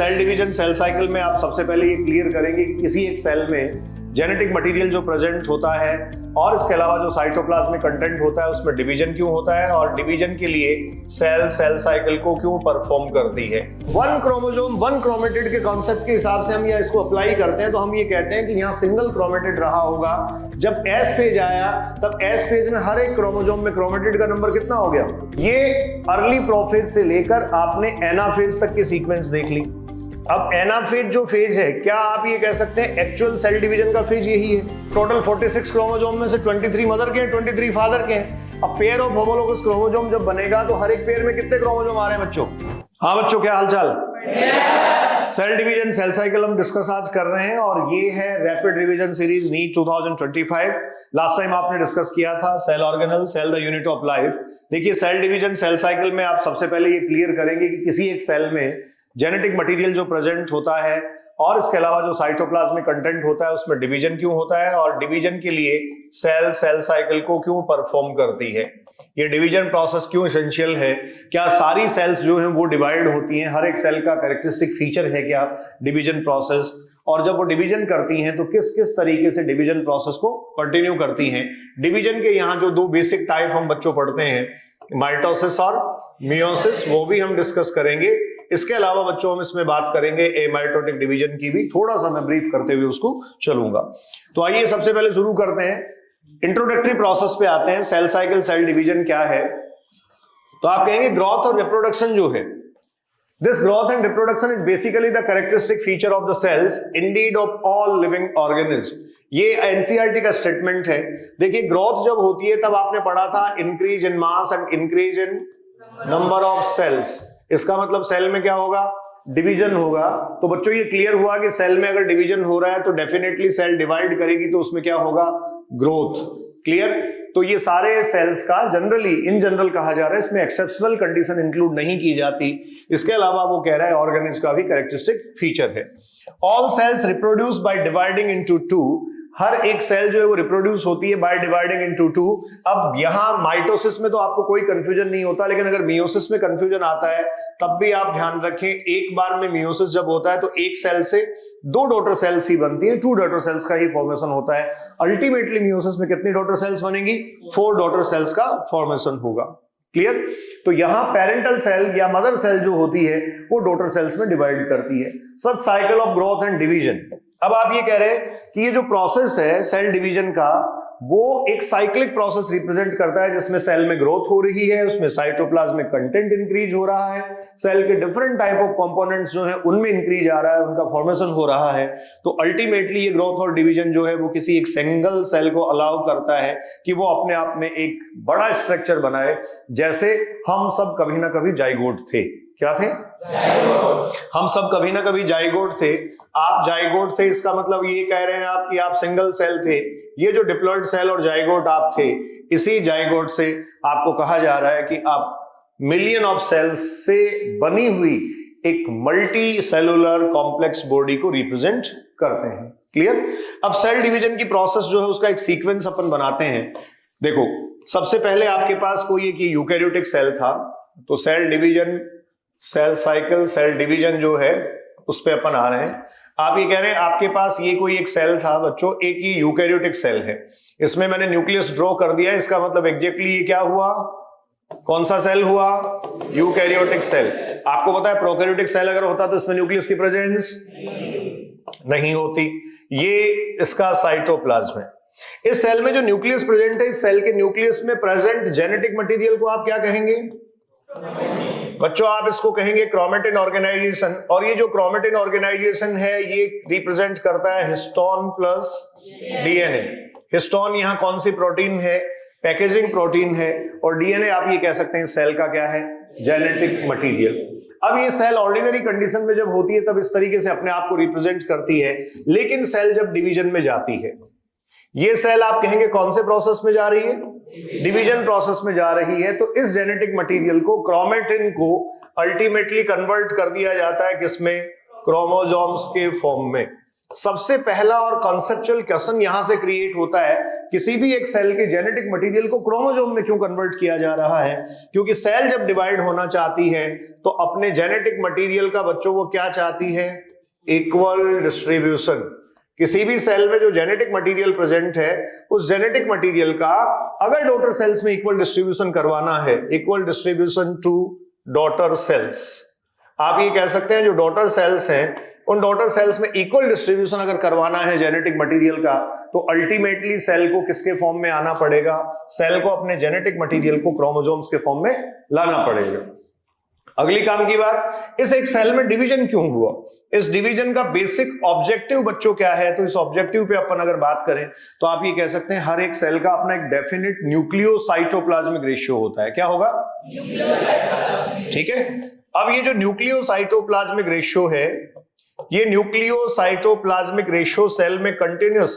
Cell division cell cycle में आप सबसे पहले ये क्लियर करेंगे कि किसी एक सेल में जेनेटिक मटेरियल जो प्रेजेंट होता है और इसके अलावा जो साइटोप्लाज्मिक कंटेंट होता है उसमें डिवीजन क्यों होता है और डिवीजन के लिए सेल सेल साइकिल को क्यों परफॉर्म करती है। वन क्रोमोसोम वन क्रोमेटिड के कॉन्सेप्ट के हिसाब से हम या इसको अप्लाई करते हैं तो हम ये कहते हैं कि यहाँ सिंगल क्रोमेटिड रहा होगा। जब एस फेज आया तब एस फेज में हर एक क्रोमोसोम में क्रोमेटिड का नंबर कितना हो गया। ये अर्ली प्रोफेज से लेकर आपने एनाफेज तक की सीक्वेंस देख ली। अब एनाफेज जो फेज है, क्या आप ये कह सकते हैं एक्चुअल सेल डिवीजन का फेज यही है। टोटल 46 क्रोमोसोम में से 23 मदर के हैं, 23 फादर के हैं। अब पेयर ऑफ होमोलोगस क्रोमोसोम जब बनेगा तो हर एक पेयर में कितने क्रोमोसोम आ रहे हैं बच्चों। हाँ बच्चों, क्या हालचाल। सेल डिवीजन सेल साइकिल हम डिस्कस आज कर रहे हैं और ये है rapid revision series NEET 2025। Last time आपने डिस्कस किया था cell organelle cell the unit of life. देखिए सेल डिवीजन सेल साइकिल में आप सबसे पहले ये क्लियर करेंगे कि किसी एक सेल में जेनेटिक मटेरियल जो प्रेजेंट होता है और इसके अलावा जो साइटोप्लाज्मिक कंटेंट होता है उसमें डिवीजन क्यों होता है और डिवीजन के लिए सेल सेल साइकिल को क्यों परफॉर्म करती है। ये डिवीजन प्रोसेस क्यों एसेंशियल है, क्या सारी सेल्स जो हैं वो डिवाइड होती हैं, हर एक सेल का कैरेक्टरिस्टिक फीचर है क्या डिवीजन प्रोसेस, और जब वो डिवीजन करती हैं तो किस किस तरीके से डिवीजन प्रोसेस को कंटिन्यू करती हैं। डिवीजन के यहाँ जो दो बेसिक टाइप हम बच्चों पढ़ते हैं, माइटोसिस और मियोसिस, वो भी हम डिस्कस करेंगे। इसके अलावा बच्चों हम इसमें बात करेंगे एमाइटोटिक डिवीजन की भी, थोड़ा सा मैं ब्रीफ करते हुए उसको चलूंगा। तो आइए सबसे पहले शुरू करते हैं, इंट्रोडक्टरी प्रोसेस पे आते हैं। सेल साइकिल सेल डिवीजन क्या है, तो आप कहेंगे ग्रोथ और रिप्रोडक्शन जो है, this growth and reproduction is basically the characteristic feature of the cells indeed of all living organism. ये एनसीईआरटी का स्टेटमेंट है। देखिए ग्रोथ जब होती है तब आपने पढ़ा था increase in mass and increase in number of cells. इसका मतलब सेल में क्या होगा, डिवीजन होगा। तो बच्चों ये क्लियर हुआ कि सेल में अगर डिवीजन हो रहा है तो डेफिनेटली सेल डिवाइड करेगी तो उसमें क्या होगा, ग्रोथ। क्लियर। तो ये सारे सेल्स का जनरली इन जनरल कहा जा रहा है, इसमें एक्सेप्शनल कंडीशन इंक्लूड नहीं की जाती। इसके अलावा वो कह रहा है ऑर्गेनिज्म का भी कैरेक्टरिस्टिक फीचर है। All cells reproduce by dividing into two. हर एक सेल जो है वो रिप्रोड्यूस होती है बाय डिवाइडिंग इनटू टू। अब यहां माइटोसिस में तो आपको कोई कंफ्यूजन नहीं होता, लेकिन अगर मियोसिस में कंफ्यूजन आता है तब भी आप ध्यान रखें, एक बार में मियोसिस जब होता है तो एक सेल से दो डॉटर सेल्स ही बनती है, 2 डॉटर सेल्स का ही फॉर्मेशन होता है। अल्टीमेटली मियोसिस में कितनी डॉटर सेल्स बनेंगी, 4 डॉटर सेल्स का फॉर्मेशन होगा। क्लियर। तो यहां पेरेंटल सेल या मदर सेल जो होती है वो डॉटर सेल्स में डिवाइड करती है। Such cycle of growth and division. अब आप ये कह रहे हैं कि ये जो प्रोसेस है सेल डिवीजन का वो एक साइक्लिक प्रोसेस रिप्रेजेंट करता है, जिसमें सेल में ग्रोथ हो रही है, उसमें साइटोप्लाज्मिक कंटेंट इंक्रीज हो रहा है, सेल के डिफरेंट टाइप ऑफ कंपोनेंट्स जो है उनमें इंक्रीज आ रहा है, उनका फॉर्मेशन हो रहा है। तो अल्टीमेटली ये ग्रोथ और डिवीजन जो है वो किसी एक सिंगल सेल को अलाउ करता है कि वो अपने आप में एक बड़ा स्ट्रक्चर बनाए। जैसे हम सब कभी ना कभी जाइगोट थे। क्या थे, हम सब कभी ना कभी जाइगोट थे। आप जाइगोट थे, इसका मतलब ये कह रहे हैं आप कि आप सिंगल सेल थे। ये जो डिप्लॉइड सेल और जाइगोट आप थे, इसी जाइगोट से आपको कहा जा रहा है कि आप मिलियन ऑफ सेल्स से बनी हुई एक मल्टी सेलुलर कॉम्प्लेक्स बॉडी को रिप्रेजेंट करते हैं। क्लियर। अब सेल डिवीजन की प्रोसेस जो है उसका एक सीक्वेंस अपन बनाते हैं। देखो सबसे पहले आपके पास कोई एक यूकैरियोटिक सेल था, तो cell division cell cycle cell division जो है उस पे अपन आ रहे हैं। आप ये कह रहे हैं आपके पास ये कोई एक सेल था बच्चों, एक ये यूकैरियोटिक सेल है, इसमें मैंने न्यूक्लियस ड्रॉ कर दिया। इसका मतलब एग्जैक्टली ये क्या हुआ, कौन सा सेल हुआ, यूकैरियोटिक सेल। आपको पता है प्रोकैरियोटिक सेल अगर होता तो इसमें न्यूक्लियस की प्रेजेंस नहीं होती। ये इसका साइटोप्लाज्म है। इस सेल में जो न्यूक्लियस प्रेजेंट है, इस सेल के न्यूक्लियस में प्रेजेंट जेनेटिक मटेरियल को आप क्या कहेंगे बच्चों, आप इसको कहेंगे क्रोमेटिन ऑर्गेनाइजेशन। और ये जो क्रोमेटिन ऑर्गेनाइजेशन है ये रिप्रेजेंट करता है हिस्टोन प्लस डीएनए। हिस्टोन यहाँ कौन सी प्रोटीन है, पैकेजिंग प्रोटीन है, और डीएनए आप ये कह सकते हैं सेल का क्या है, जेनेटिक मटेरियल। अब ये सेल ऑर्डिनरी कंडीशन में जब होती है तब इस तरीके से अपने आप को रिप्रेजेंट करती है, लेकिन सेल जब डिवीजन में जाती है, ये सेल आप कहेंगे कौन से प्रोसेस में जा रही है, डिवीजन प्रोसेस में जा रही है। तो इस जेनेटिक मटेरियल को, क्रोमेटिन को अल्टीमेटली कन्वर्ट कर दिया जाता है किसमें, क्रोमोसोम्स के फॉर्म में। सबसे पहला और कॉन्सेप्चुअल क्वेश्चन यहां से क्रिएट होता है, किसी भी एक सेल के जेनेटिक मटेरियल को क्रोमोसोम में क्यों कन्वर्ट किया जा रहा है? क्योंकि सेल जब डिवाइड होना चाहती है तो अपने जेनेटिक मटेरियल का बच्चों को क्या चाहती है? Equal distribution. किसी भी सेल में जो जेनेटिक मटेरियल प्रेजेंट है, उस जेनेटिक मटेरियल का अगर डॉटर सेल्स में इक्वल डिस्ट्रीब्यूशन करवाना है, equal distribution to daughter cells, आप ये कह सकते हैं जो डॉटर सेल्स हैं, उन डॉटर सेल्स में इक्वल डिस्ट्रीब्यूशन अगर करवाना है जेनेटिक मटेरियल का, तो अल्टीमेटली सेल को किसके फॉर्म में आना पड़ेगा? सेल को अपने जेनेटिक मटेरियल को क्रोमोसोम्स के फॉर्म में लाना पड़ेगा। अगली काम की बात, इस एक सेल में डिवीजन क्यों हुआ? इस डिवीजन का बेसिक ऑब्जेक्टिव बच्चों क्या है? तो इस ऑब्जेक्टिव पे अपन अगर बात करें तो आप ये कह सकते हैं हर एक सेल का अपना एक डेफिनेट न्यूक्लियोसाइटोप्लाज्मिक रेशियो होता है। क्या होगा? ठीक है। अब ये जो न्यूक्लियोसाइटोप्लाज्मिक रेशियो है, ये न्यूक्लियोसाइटोप्लाज्मिक रेशियो सेल में कंटिन्यूअस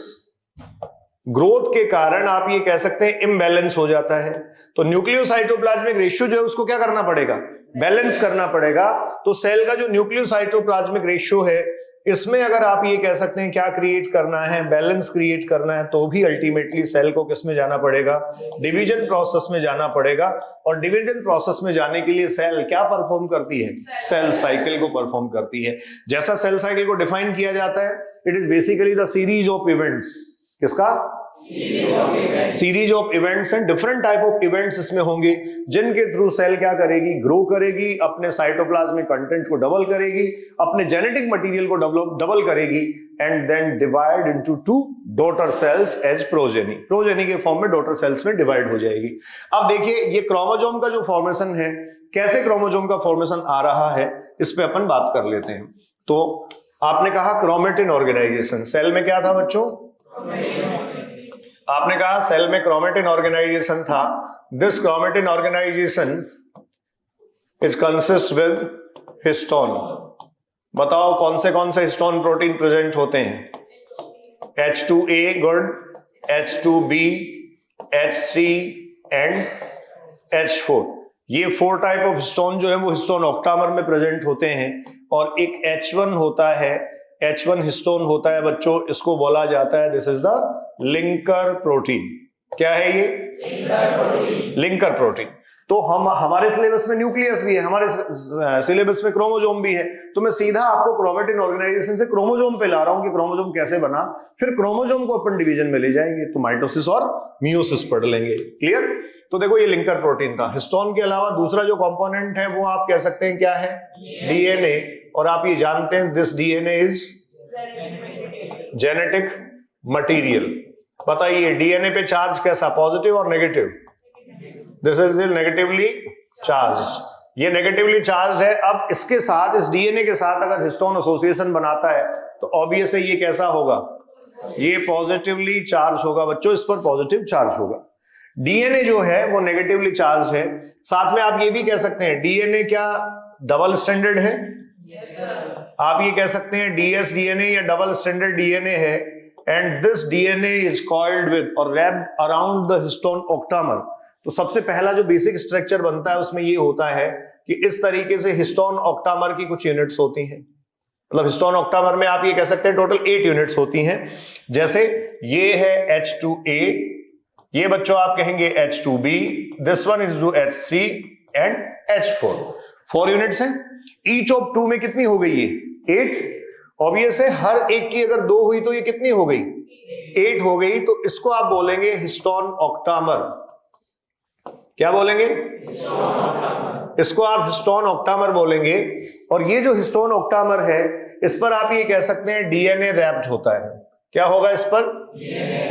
ग्रोथ के कारण आप ये कह सकते हैं इम्बैलेंस हो जाता है। तो न्यूक्लियोसाइटोप्लाज्मिक रेशियो जो है उसको क्या करना पड़ेगा? बैलेंस करना पड़ेगा। तो सेल का जो न्यूक्लियोसाइटोप्लाज्मिक रेशियो है, इसमें अगर आप ये कह सकते हैं क्या क्रिएट करना है? बैलेंस क्रिएट करना है, तो भी अल्टीमेटली सेल को किस में जाना पड़ेगा? डिवीजन प्रोसेस में जाना पड़ेगा। और डिवीजन प्रोसेस में जाने के लिए सेल क्या परफॉर्म करती है? सेल साइकिल को परफॉर्म करती है। जैसा सेल साइकिल को डिफाइन किया जाता है, it is basically the series of events. किसका? Series of events and different type of events इसमें होंगे, जिनके थ्रू सेल क्या करेगी? ग्रो करेगी, अपने साइटोप्लाज्मिक कंटेंट को डबल करेगी, अपने जेनेटिक मटेरियल को डबल करेगी, and then divide into two daughter cells as progeny. Progeny के फॉर्म में डॉटर सेल्स में डिवाइड हो जाएगी। अब देखिए ये क्रोमोसोम का जो फॉर्मेशन है, कैसे क्रोमोसोम का फॉर्मेशन आ रहा है, इस पे अपन बात कर लेते हैं। तो आपने कहा क्रोमेटिन ऑर्गेनाइजेशन, सेल में क्या था बच्चों? आपने कहा सेल में क्रोमेटिन ऑर्गेनाइजेशन था। This chromatin organisation is consist with histone. बताओ कौन से हिस्टोन प्रोटीन प्रेजेंट होते हैं? H2A good, H2B, H3 and H4। ये 4 टाइप ऑफ हिस्टोन जो है वो हिस्टोन ऑक्टामर में प्रेजेंट होते हैं। और एक H1 होता है, H1 हिस्टोन होता है बच्चों, इसको बोला जाता है this is the linker protein. क्या है ये? Linker protein. तो हम हमारे सिलेबस में न्यूक्लियस भी है, हमारे सिलेबस में क्रोमोसोम भी है। तो मैं सीधा आपको क्रोमेटिन ऑर्गेनाइजेशन से क्रोमोसोम पे ला रहा हूं कि क्रोमोसोम कैसे बना, फिर क्रोमोसोम को अपन डिवीजन में ले जाएंगे, तो माइटोसिस और मियोसिस पढ़ लेंगे। क्लियर? तो देखो ये लिंकर प्रोटीन था। हिस्टोन के अलावा दूसरा जो कंपोनेंट है वो आप कह सकते हैं क्या है? डीएनए। और आप ये जानते हैं this DNA is genetic material. बताइए डीएनए पे चार्ज कैसा? पॉजिटिव और negative? This is negatively charged. ये नेगेटिवली चार्ज्ड है। अब इसके साथ, इस डीएनए के साथ अगर हिस्टोन एसोसिएशन बनाता है तो ऑब्वियस है ये कैसा होगा? ये पॉजिटिवली चार्ज होगा बच्चों, इस पर पॉजिटिव चार्ज होगा। डीएनए जो है वो नेगेटिवली चार्ज है। साथ में आप ये भी कह सकते हैं डीएनए क्या डबल स्टैंडर्ड है? आप ये कह सकते हैं डीएस डीएनए या डबल स्टैंडर्ड डीएनए है। And this DNA is called with और wrapped around the histone octamer. तो सबसे पहला जो बेसिक स्ट्रक्चर बनता है उसमें ये होता है कि इस तरीके से हिस्टोन ऑक्टामर की कुछ यूनिट्स होती हैं। मतलब हिस्टोन ऑक्टामर में आप ये कह सकते हैं टोटल 8 यूनिट्स होती हैं। जैसे ये है H2A, ये बच्चों आप कहेंगे H2B, this one is two H3 and H4। 4 units हैं। ईच ऑफ 2 में कितनी हो गई? ये 8। ऑब्वियस है हर एक की अगर 2 हुई तो ये कितनी हो गई? 8 हो गई। तो इसको आप बोलेंगे हिस्टोन ऑक्टामर। क्या बोलेंगे? इसको आप हिस्टोन ऑक्टामर बोलेंगे। और ये जो हिस्टोन ऑक्टामर है, इस पर आप ये कह सकते हैं डीएनए रैप्ड होता है। क्या होगा इस पर?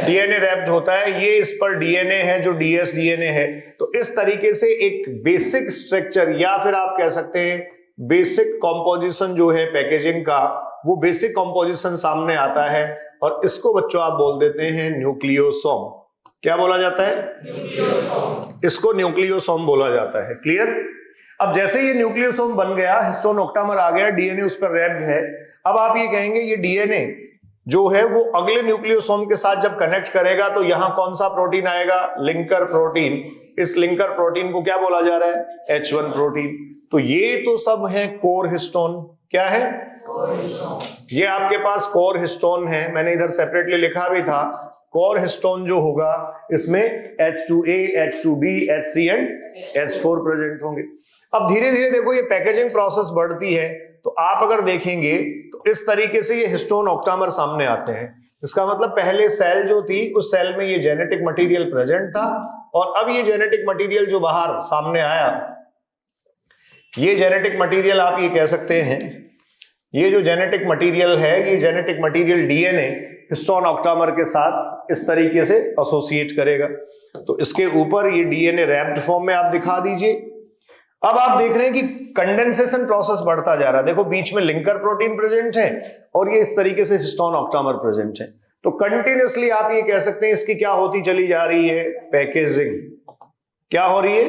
डीएनए रैप्ड होता है। ये इस पर डीएनए है जो डीएस डीएनए है। तो इस तरीके से एक बेसिक स्ट्रक्चर या फिर आप कह सकते हैं बेसिक कॉम्पोजिशन जो है पैकेजिंग का, वो बेसिक कॉम्पोजिशन सामने आता है। और इसको बच्चों आप बोल देते हैं न्यूक्लियोसोम। क्या बोला जाता है? न्यूक्लियोसोम। इसको न्यूक्लियोसोम बोला जाता है। क्लियर? अब जैसे ये न्यूक्लियोसोम बन गया, हिस्टोन ऑक्टामर आ गया, डीएनए उस पर रैप्ड है। अब आप ये कहेंगे ये डीएनए जो है वो अगले न्यूक्लियोसोम के साथ जब कनेक्ट करेगा तो यहां कौन सा प्रोटीन आएगा? Linker protein. इस लिंकर प्रोटीन को क्या बोला जा रहा है? H1 protein. तो ये तो सब है कोर हिस्टोन। क्या है? ये आपके पास कोर हिस्टोन है, मैंने इधर सेपरेटली लिखा भी था। कोर हिस्टोन जो होगा इसमें H2A, H2B, H3 and H4 present होंगे। अब धीरे धीरे देखो ये पैकेजिंग प्रोसेस बढ़ती है, तो आप अगर देखेंगे तो इस तरीके से ये हिस्टोन ऑक्टामर सामने आते हैं। इसका मतलब पहले सेल जो थी उस सेल में ये जेनेटिक मटेरियल प्रेजेंट था, और अब ये जेनेटिक मटेरियल जो बाहर सामने आया, ये जेनेटिक मटेरियल आप ये कह सकते हैं, ये जो जेनेटिक मटेरियल है, ये genetic material DNA histone octamer के साथ इस तरीके से एसोसिएट करेगा। तो इसके ऊपर ये डीएनए रैप्ड फॉर्म में आप दिखा दीजिए। अब आप देख रहे हैं कि कंडेंसेशन प्रोसेस बढ़ता जा रहा है। देखो बीच में लिंकर प्रोटीन प्रेजेंट है और ये इस तरीके से हिस्टोन ऑक्टामर प्रेजेंट है। तो कंटिन्यूअसली आप ये कह सकते हैं इसकी क्या होती चली जा रही है, पैकेजिंग। क्या हो रही है,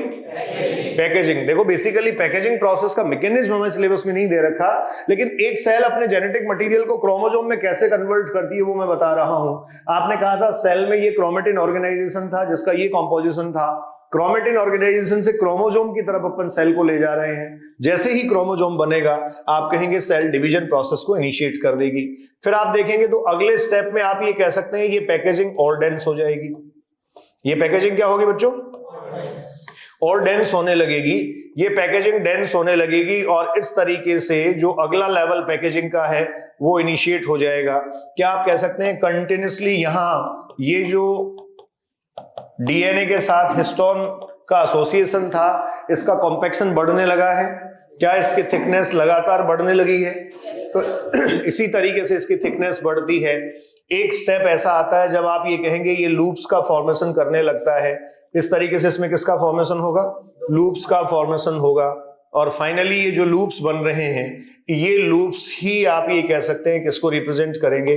पैकेजिंग। देखो बेसिकली पैकेजिंग प्रोसेस का मैकेनिज्म हमें सिलेबस में नहीं दे रखा, लेकिन एक सेल अपने जेनेटिक मटेरियल को क्रोमोसोम में कैसे कन्वर्ट करती है वो मैं बता रहा हूं। आपने कहा था सेल में ये क्रोमेटिन ऑर्गेनाइजेशन था जिसका ये कॉम्पोजिशन था। क्रोमेटिन ऑर्गेनाइजेशन से क्रोमोसोम की तरफ अपन सेल को ले जा रहे हैं। जैसे ही क्रोमोसोम बनेगा आप कहेंगे सेल डिवीजन प्रोसेस को इनिशिएट कर देगी। फिर आप देखेंगे तो अगले स्टेप में आप ये कह सकते हैं ये पैकेजिंग और डेंस हो जाएगी। ये पैकेजिंग क्या होगी बच्चों, और डेंस होने लगेगी। ये पैकेजिंग डेंस होने लगेगी और इस तरीके से जो अगला लेवल पैकेजिंग का है वो इनिशिएट हो जाएगा। क्या आप कह सकते हैं कंटिन्यूसली यहां ये जो डीएनए के साथ हिस्टोन का एसोसिएशन था इसका कॉम्पैक्शन बढ़ने लगा है। क्या इसकी थिकनेस लगातार बढ़ने लगी है? तो इसी तरीके से इसकी थिकनेस बढ़ती है। एक स्टेप ऐसा आता है जब आप ये कहेंगे ये लूप्स का फॉर्मेशन करने लगता है। इस तरीके से इसमें किसका फॉर्मेशन होगा, लूप्स का फॉर्मेशन होगा। और फाइनली ये जो लूप्स बन रहे हैं ये लूप्स ही आप ये कह सकते हैं किसको रिप्रेजेंट करेंगे,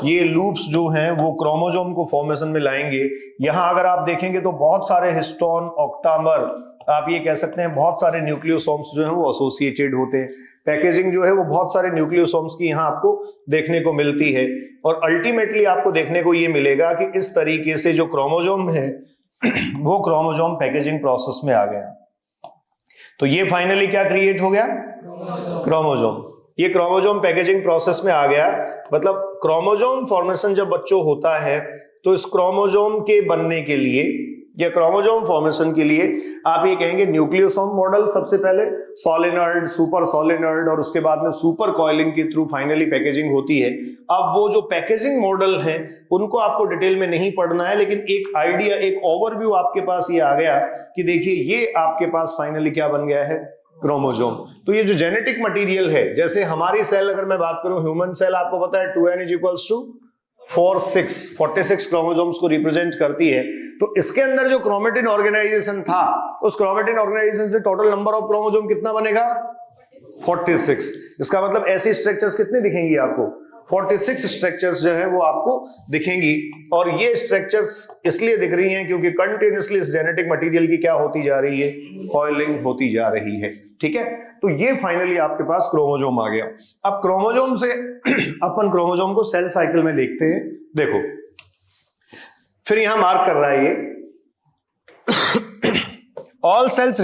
ये लूप्स जो हैं वो क्रोमोसोम को फॉर्मेशन में लाएंगे। यहां अगर आप देखेंगे तो बहुत सारे हिस्टोन ऑक्टामर, आप ये कह सकते हैं बहुत सारे न्यूक्लियोसोम्स जो हैं वो एसोसिएटेड होते हैं। पैकेजिंग जो है वो बहुत सारे न्यूक्लियोसोम्स की यहां आपको देखने को मिलती है। और अल्टीमेटली आपको देखने को ये मिलेगा कि इस तरीके से जो क्रोमोसोम है वो क्रोमोसोम पैकेजिंग प्रोसेस में आ गया। तो ये फाइनली क्या क्रिएट हो गया, क्रोमोसोम। ये क्रोमोसोम पैकेजिंग प्रोसेस में आ गया। मतलब क्रोमोसोम फॉर्मेशन जब बच्चों होता है तो इस क्रोमोसोम के बनने के लिए या क्रोमोसोम फॉर्मेशन के लिए आप ये कहेंगे न्यूक्लियोसोम मॉडल, सबसे पहले सोलेनॉइड, सुपर सोलेनॉइड और उसके बाद में सुपर कॉइलिंग के थ्रू फाइनली पैकेजिंग होती है। अब वो जो पैकेजिंग मॉडल हैं उनको आपको डिटेल में नहीं पढ़ना है, लेकिन एक आइडिया, एक ओवरव्यू आपके पास ये आ गया कि देखिए ये आपके पास फाइनली क्या बन गया है, क्रोमोसोम। तो ये जो जेनेटिक मटेरियल है, जैसे हमारी सेल अगर मैं बात करूं, ह्यूमन सेल आपको पता है 2n = 46 क्रोमोसोम्स को रिप्रेजेंट करती है। तो इसके अंदर जो क्रोमेटिन ऑर्गेनाइजेशन था उस क्रोमेटिन ऑर्गेनाइजेशन से टोटल नंबर ऑफ क्रोमोसोम कितना बनेगा, 46। इसका मतलब ऐसी स्ट्रक्चर्स कितनी दिखेंगी आपको, 46 स्ट्रक्चर्स जो है वो आपको दिखेंगी। और ये स्ट्रक्चर्स इसलिए दिख रही हैं क्योंकि कंटिन्यूअसली इस जेनेटिक मटेरियल की क्या होती जा रही है, कॉइलिंग होती जा रही है। ठीक है, तो ये फाइनली आपके पास क्रोमोसोम आ गया। अब क्रोमोसोम से अपन क्रोमोसोम को सेल साइकिल में देखते हैं। देखो फिर यहां मार्क कर रहा है ये all cells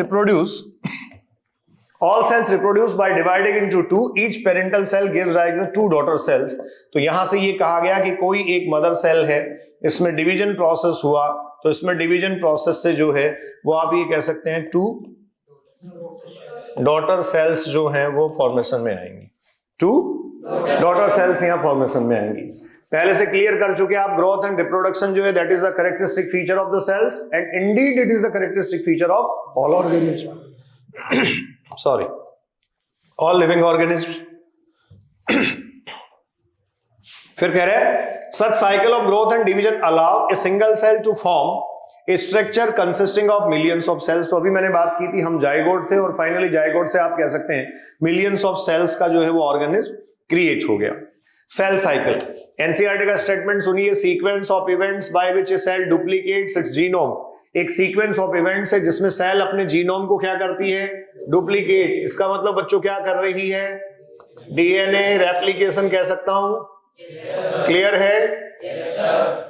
reproduce by dividing into two. Each parental cell gives rise to 2 daughter cells. तो यहां से ये कहा गया कि कोई एक मदर सेल है, इसमें डिवीजन प्रोसेस हुआ, तो इसमें डिवीजन प्रोसेस से जो है वो आप ये कह सकते हैं 2 डॉटर सेल्स जो हैं वो फॉर्मेशन में आएंगी। 2 डॉटर सेल्स यहां फॉर्मेशन में आएंगी। पहले से क्लियर कर चुके आप, ग्रोथ एंड रिप्रोडक्शन जो है that is the characteristic feature of the cells and indeed it is the characteristic feature of all organism, sorry all living organism. फिर कह रहे हैं such cycle of growth and division allow a single cell to form a structure consisting of millions of cells. तो अभी मैंने बात की थी हम जाइगोट थे और फाइनली जाइगोट से आप कह सकते हैं मिलियंस ऑफ सेल्स का जो है वो ऑर्गेनिज्म क्रिएट हो गया। सेल साइकिल, एनसीईआरटी का स्टेटमेंट सुनिए, sequence of events by which a cell duplicates its genome. एक सीक्वेंस ऑफ इवेंट्स है जिसमें सेल अपने जीनोम को क्या करती है, डुप्लीकेट। इसका मतलब बच्चों क्या कर रही है, डीएनए रेप्लिकेशन कह सकता हूं, क्लियर है,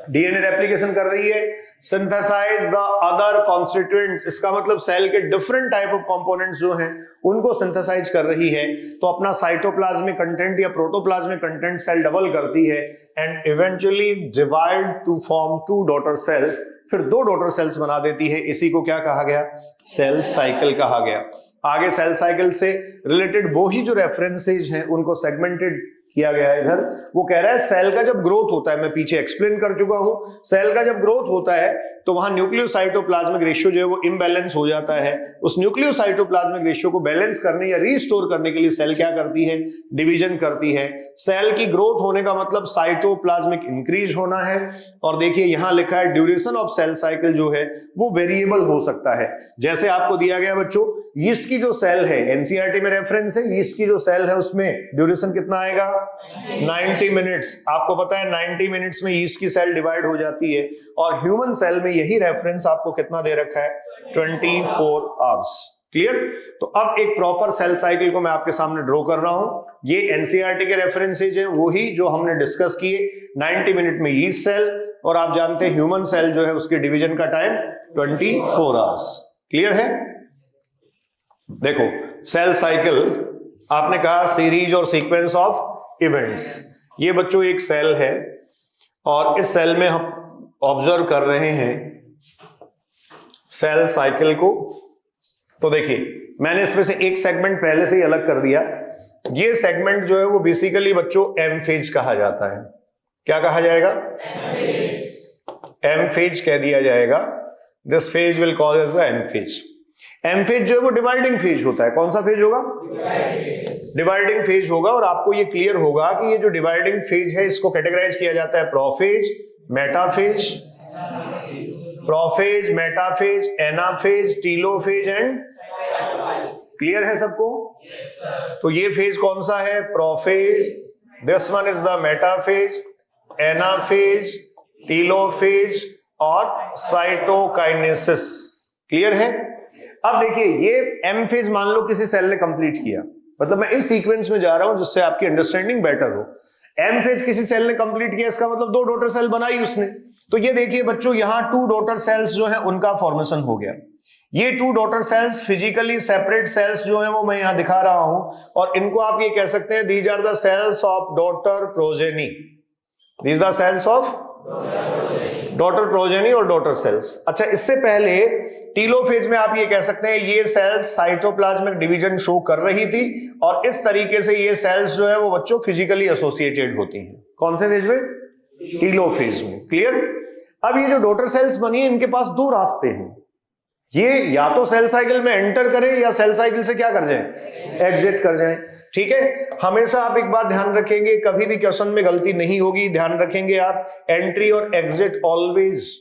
डीएनए रेप्लिकेशन कर रही है। सिंथेसाइज द अदर कॉन्स्टिट्यूएंट्स, इसका मतलब सेल के डिफरेंट टाइप ऑफ कंपोनेंट्स जो हैं उनको सिंथेसाइज कर रही है। तो अपना साइटोप्लाज्मिक कंटेंट या प्रोटोप्लाज्मिक कंटेंट सेल डबल करती है and eventually divide two form 2 daughter sales, फिर 2 डॉटर सेल्स बना देती है। इसी को क्या कहा गया? सेल साइकिल कहा गया। आगे सेल साइकिल से रिलेटेड वो ही जो रेफरेंसेज हैं उनको सेगमेंटेड किया गया है इधर। वो कह रहा है सेल का जब ग्रोथ होता है, मैं पीछे एक्सप्लेन कर चुका हूं, सेल का जब ग्रोथ होता है तो वहां न्यूक्लियोसाइटोप्लाज्मिक रेशियो जो है वो इम्बैलेंस हो जाता है। उस न्यूक्लियोसाइटोप्लाज्मिक रेशियो को बैलेंस करने या रीस्टोर करने के लिए सेल क्या करती है? डिवीजन करती है। सेल की ग्रोथ होने का मतलब साइटोप्लाज्मिक इंक्रीज होना है। और देखिए यहां लिखा है ड्यूरेशन ऑफ सेल साइकिल जो है वो वेरिएबल हो सकता है। जैसे आपको दिया गया बच्चों, यीस्ट की जो सेल है, एनसीईआरटी में रेफरेंस है, यीस्ट की जो सेल है उसमें ड्यूरेशन कितना आएगा? 90 मिनट्स। आपको पता है 90 मिनट्स में यीस्ट की सेल डिवाइड हो जाती है। और ह्यूमन सेल में यही रेफरेंस आपको कितना दे रखा है? 24 आवर्स। क्लियर? तो अब एक प्रॉपर सेल साइकिल को मैं आपके सामने ड्रॉ कर रहा हूं। ये एनसीईआरटी के रेफरेंसेज हैं, वही जो हमने डिस्कस किए। 90 मिनट में यीस्ट सेल, और आप जानते हैं ह्यूमन सेल जो है उसके डिवीजन का टाइम 24 आवर्स। क्लियर है? देखो सेल साइकिल आपने कहा सीरीज और सीक्वेंस ऑफ इवेंट्स। ये बच्चों एक सेल है और इस सेल में हम ऑब्जर्व कर रहे हैं सेल साइकिल को। तो देखिए मैंने इसमें से एक सेगमेंट पहले से ही अलग कर दिया। ये सेगमेंट जो है वो बेसिकली बच्चों एम फेज कहा जाता है। क्या कहा जाएगा? एम फेज कह दिया जाएगा। This phase will call as the M phase. M phase जो है वो डिवाइडिंग फेज होता है। कौन सा फेज होगा? डिवाइडिंग फेज होगा। और आपको ये क्लियर होगा कि ये जो डिवाइडिंग फेज है इसको कैटेगराइज किया जाता है prophase, metaphase, prophase, metaphase, anaphase, telophase and. Clear है सबको? तो ये फेज कौन सा है? Prophase. This one is the metaphase, anaphase, telophase और साइटोकाइनेसिस। क्लियर है? अब देखिए ये एम फेज मान लो किसी सेल ने कंप्लीट किया, मतलब मैं इस सीक्वेंस में जा रहा हूं जिससे आपकी अंडरस्टैंडिंग बेटर हो। एम फेज किसी सेल ने कंप्लीट किया, इसका मतलब 2 डॉटर सेल बनाई उसने। तो ये देखिए बच्चों यहां 2 डॉटर सेल्स जो है उनका फॉर्मेशन हो गया। ये 2 daughter cells physically separate cells जो है वो मैं यहां दिखा रहा हूं, और इनको आप ये कह सकते हैं these are the cells of daughter progeny. These the cells of daughter progeny और डॉटर सेल्स। अच्छा, इससे पहले टीलोफेज में आप ये कह सकते हैं ये सेल्स साइटोप्लाज्मिक डिवीजन शो कर रही थी, और इस तरीके से ये सेल्स जो है वो बच्चों फिजिकली एसोसिएटेड होती हैं। कौन से फेज में? टीलोफेज में। क्लियर? अब ये जो डॉटर सेल्स बनी है इनके पास 2 रास्ते हैं। ये या तो सेल साइकिल में एंटर करें या सेल साइकिल से क्या कर जाएं? एग्जिट कर जाएं। ठीक है? हमेशा आप एक बात ध्यान रखेंगे, कभी भी क्वेश्चन में गलती नहीं होगी। ध्यान रखेंगे आप, एंट्री और एग्जिट ऑलवेज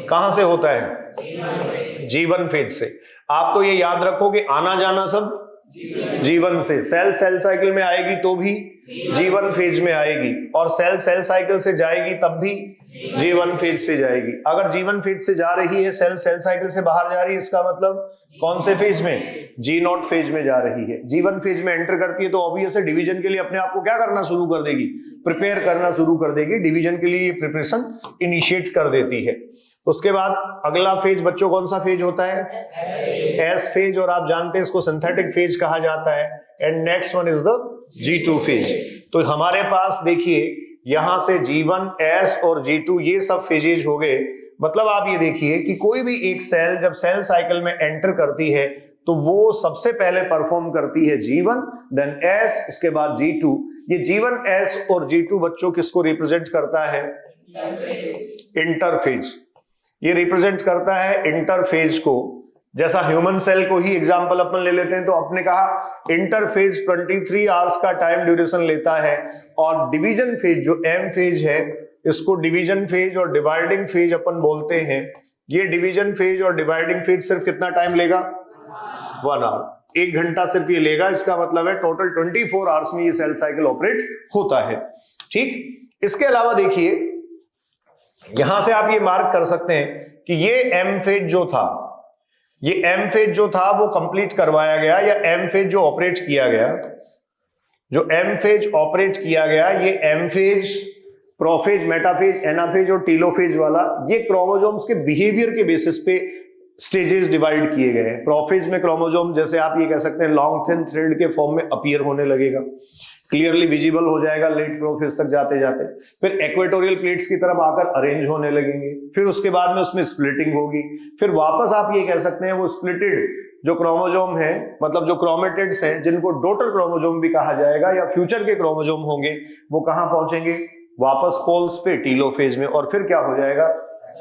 कहां से होता है? जीवन फेज से। आप तो ये याद रखोगे आना जाना सब जीवन से। सेल सेल साइकिल में आएगी तो भी जीवन फेज में आएगी, और सेल सेल साइकिल से जाएगी तब भी जीवन फेज से जाएगी। अगर जीवन फेज से जा रही है, सेल सेल साइकिल से बाहर जा रही है, इसका मतलब कौन से फेज में? जी नॉट फेज में जा रही है। जीवन फेज में एंटर करती है तो ऑब्वियस है डिवीजन के लिए अपने आप को क्या करना शुरू कर देगी? प्रिपेयर करना शुरू कर देगी। डिवीजन के लिए प्रिपरेशन इनिशिएट कर देती है। उसके बाद अगला फेज बच्चों कौन सा फेज होता है? एस फेज, और आप जानते हैं इसको सिंथेटिक फेज कहा जाता है। And next one is the G2 phase. तो हमारे पास देखिए यहां से G1, S और G2 ये सब फेजेज हो गए। मतलब आप ये देखिए कि कोई भी एक सेल जब सेल साइकिल में एंटर करती है तो वो सबसे पहले परफॉर्म करती है G1, देन S, उसके बाद G2। ये G1, S और G2 बच्चों किसको रिप्रेजेंट करता है? इंटरफेज। ये रिप्रेजेंट करता है इंटरफेज को। जैसा ह्यूमन सेल को ही एग्जांपल अपन ले लेते हैं तो आपने कहा इंटरफेज 23 आवर्स का टाइम ड्यूरेशन लेता है, और डिवीजन फेज जो एम फेज है इसको डिवीजन फेज और डिवाइडिंग फेज अपन बोलते हैं। ये डिवीजन फेज और डिवाइडिंग फेज सिर्फ कितना टाइम लेगा? 1 आवर। 1 घंटा सिर्फ ये लेगा। इसका मतलब है टोटल 24 आवर्स में ये सेल साइकिल ऑपरेट होता है। ठीक? इसके अलावा देखिए यहां से आप ये मार्क कर सकते हैं कि ये एम फेज जो था, ये एम फेज जो था वो कंप्लीट करवाया गया, या एम फेज जो ऑपरेट किया गया, जो एम फेज ऑपरेट किया गया, ये M phase prophase, metaphase, anaphase और टीलोफेज वाला, ये क्रोमोसोम्स के बिहेवियर के बेसिस पे स्टेजेस डिवाइड किए गए हैं। प्रोफेज में क्रोमोसोम जैसे आप ये कह सकते हैं लॉन्ग थिन थ्रेड के फॉर्म में अपीयर होने लगेगा, क्लियरली विजिबल हो जाएगा लेट प्रोफेज तक जाते जाते, फिर इक्वेटोरियल प्लेट्स की तरफ आकर अरेंज होने लगेंगे, फिर उसके बाद में उसमें स्प्लिटिंग होगी, फिर वापस आप ये कह सकते हैं वो स्प्लिटेड जो क्रोमोसोम है, मतलब जो क्रोमेटिड्स हैं जिनको डॉटर क्रोमोसोम भी कहा जाएगा या फ्यूचर के क्रोमोसोम होंगे, वो कहां पहुंचेंगे, वापस पोल्स पे टीलोफेज में, और फिर क्या हो जाएगा,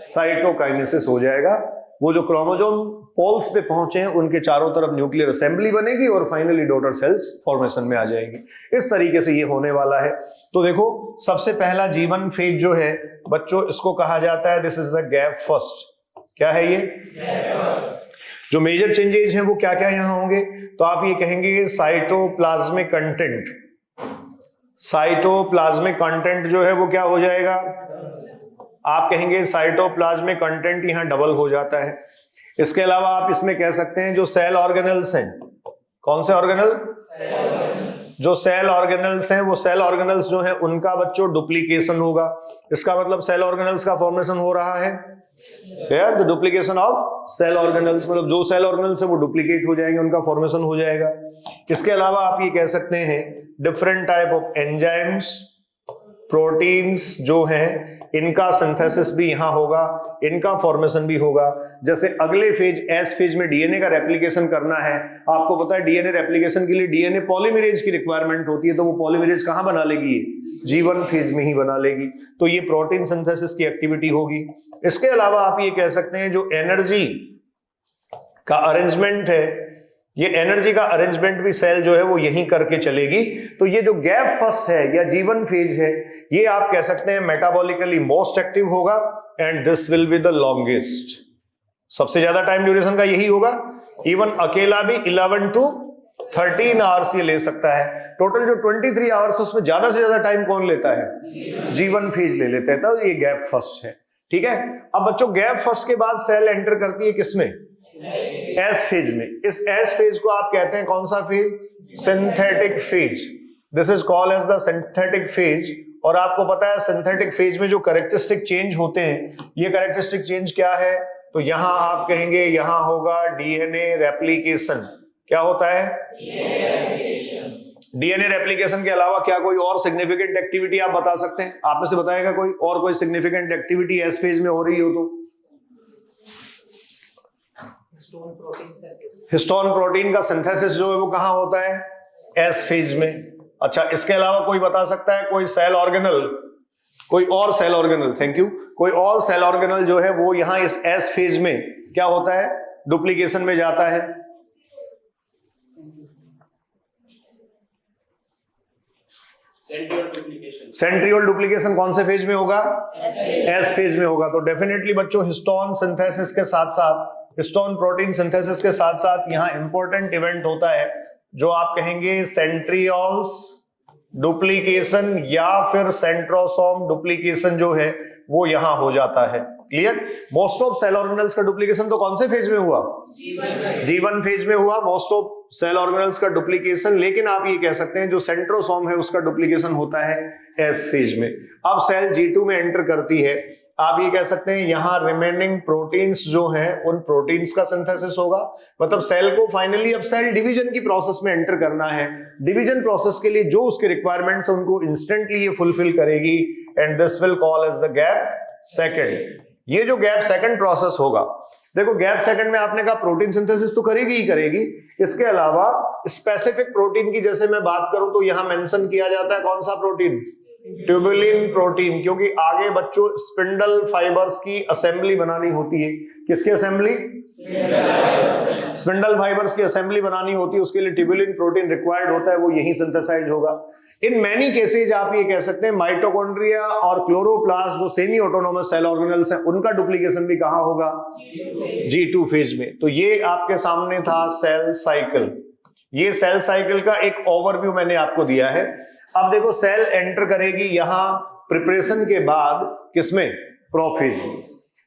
साइटोकाइनेसिस हो जाएगा। वो जो क्रोमोसोम पोल्स पे पहुंचे हैं उनके चारों तरफ न्यूक्लियर असेंबली बनेगी और फाइनली डॉटर सेल्स फॉर्मेशन में आ जाएंगी। इस तरीके से ये होने वाला है। तो देखो सबसे पहला जीवन फेज जो है बच्चों, इसको कहा जाता है this is the gap first. क्या है ये? जो मेजर चेंजेस हैं वो क्या क्या यहां होंगे, तो आप ये कहेंगे साइटोप्लाज्मिक कंटेंट, साइटोप्लाज्मिक कंटेंट जो है वो क्या हो जाएगा, आप कहेंगे साइटोप्लाज्मिक कंटेंट यहां डबल हो जाता है। इसके अलावा आप इसमें कह सकते हैं जो सेल ऑर्गेनल्स हैं, कौन से ऑर्गेनल, जो सेल ऑर्गेनल्स हैं, वो सेल ऑर्गेनल्स जो हैं उनका बच्चों डुप्लीकेशन होगा। इसका मतलब सेल ऑर्गेनल्स का फॉर्मेशन हो रहा है, the duplication of cell organelles, मतलब जो सेल ऑर्गेनल्स है वो डुप्लीकेट हो जाएंगे, उनका फॉर्मेशन हो जाएगा। इसके अलावा आप ये कह सकते हैं different type of enzymes, proteins जो हैं इनका सिंथेसिस भी यहां होगा, इनका फॉर्मेशन भी होगा। जैसे अगले फेज एस फेज में डीएनए का रेप्लिकेशन करना है, आपको पता है डीएनए रेप्लिकेशन के लिए डीएनए पॉलीमरेज की रिक्वायरमेंट होती है, तो वो पॉलीमरेज कहां बना लेगी, जीवन फेज में ही बना लेगी। तो ये प्रोटीन सिंथेसिस की एक्टिविटी होगी। इसके अलावा आप ये कह सकते हैं जो एनर्जी का अरेंजमेंट है, ये एनर्जी का अरेंजमेंट भी सेल जो है वो यहीं करके चलेगी। तो ये जो गैप फर्स्ट है या जीवन फेज है, ये आप कह सकते हैं मेटाबॉलिकली मोस्ट एक्टिव होगा and this will be the longest. सबसे ज्यादा टाइम ड्यूरेशन का यही होगा। इवन अकेला भी 11 to 13 आवर्स ये ले सकता है। टोटल जो 23 आवर्स उसमें ज्यादा से ज्यादा टाइम कौन लेता है, जीवन फेज ले लेता है। तो ये गैप फर्स्ट है, ठीक है। अब बच्चों गैप फर्स्ट के बाद सेल एंटर करती है किसमें, एस फेज में। इस एस फेज को आप कहते हैं कौन सा phase, synthetic phase. This is called as the synthetic phase. और आपको पता है सिंथेटिक फेज में जो कैरेक्टरिस्टिक चेंज होते हैं, ये कैरेक्टरिस्टिक चेंज क्या है, तो यहां आप कहेंगे यहां होगा डीएनए रेप्लिकेशन। क्या होता है, डीएनए रेप्लिकेशन के अलावा क्या कोई और सिग्निफिकेंट एक्टिविटी आप बता सकते हैं, आप में से बताएगा कोई और कोई सिग्निफिकेंट एक्टिविटी एस फेज में हो रही हो तो? हिस्टोन प्रोटीन का सिंथेसिस जो है वो कहां होता है, एस फेज में। अच्छा, इसके अलावा कोई बता सकता है कोई सेल ऑर्गेनल, कोई और सेल ऑर्गेनल, थैंक यू, कोई और सेल ऑर्गेनल जो है वो यहां इस एस फेज में क्या होता है, डुप्लीकेशन में जाता है। सेंट्रियोल डुप्लीकेशन कौन से फेज में होगा, एस फेज में होगा। तो डेफिनेटली बच्चों हिस्टोन सिंथेसिस के साथ साथ, हिस्टोन प्रोटीन सिंथेसिस के साथ साथ यहां इंपॉर्टेंट इवेंट होता है जो आप कहेंगे सेंट्रियोल्स डुप्लीकेशन या फिर सेंट्रोसोम डुप्लीकेशन जो है वो यहां हो जाता है। Clear? Most of cell organelles का डुप्लीकेशन तो कौन से फेज में हुआ, जीवन फेज में हुआ मोस्ट ऑफ सेल ऑर्गेनल्स का डुप्लीकेशन। लेकिन आप ये कह सकते हैं जो सेंट्रोसोम है उसका डुप्लीकेशन होता है एस फेज में। अब सेल G2 में एंटर करती है, आप ये कह सकते हैं यहां रिमेनिंग प्रोटीन्स जो हैं उन प्रोटीन्स का सिंथेसिस होगा। मतलब सेल को फाइनली अब सेल डिवीजन की प्रोसेस में एंटर करना है। डिवीजन प्रोसेस के लिए जो उसके रिक्वायरमेंट्स हैं उनको इंस्टेंटली ये फुलफिल करेगी and this will call as the gap second. ये जो गैप सेकंड प्रोसेस होगा, देखो गैप सेकंड में आपने कहा प्रोटीन सिंथेसिस तो करेगी ही करेगी, इसके अलावा स्पेसिफिक प्रोटीन की जैसे मैं बात करूं तो यहां मेंशन किया जाता है कौन सा प्रोटीन, ट्यूबुलिन प्रोटीन, क्योंकि आगे बच्चों स्पिंडल फाइबर्स की असेंबली बनानी होती है। किसकी असेंबली, स्पिंडल फाइबर्स की असेंबली बनानी होती है, उसके लिए ट्यूबुलिन प्रोटीन रिक्वायर्ड होता है, वो यही सिंथेसाइज होगा। इन मैनी केसेज आप ये कह सकते हैं माइटोकॉन्ड्रिया और क्लोरोप्लास्ट जो सेमी ऑटोनोमस सेल ऑर्गेनल्स हैं उनका डुप्लीकेशन भी कहां होगा, G2 फेज में। तो ये आपके सामने था सेल साइकिल। ये सेल साइकिल का एक ओवरव्यू मैंने आपको दिया है। अब देखो सेल एंटर करेगी यहां प्रिपरेशन के बाद किसमें, प्रोफेज में।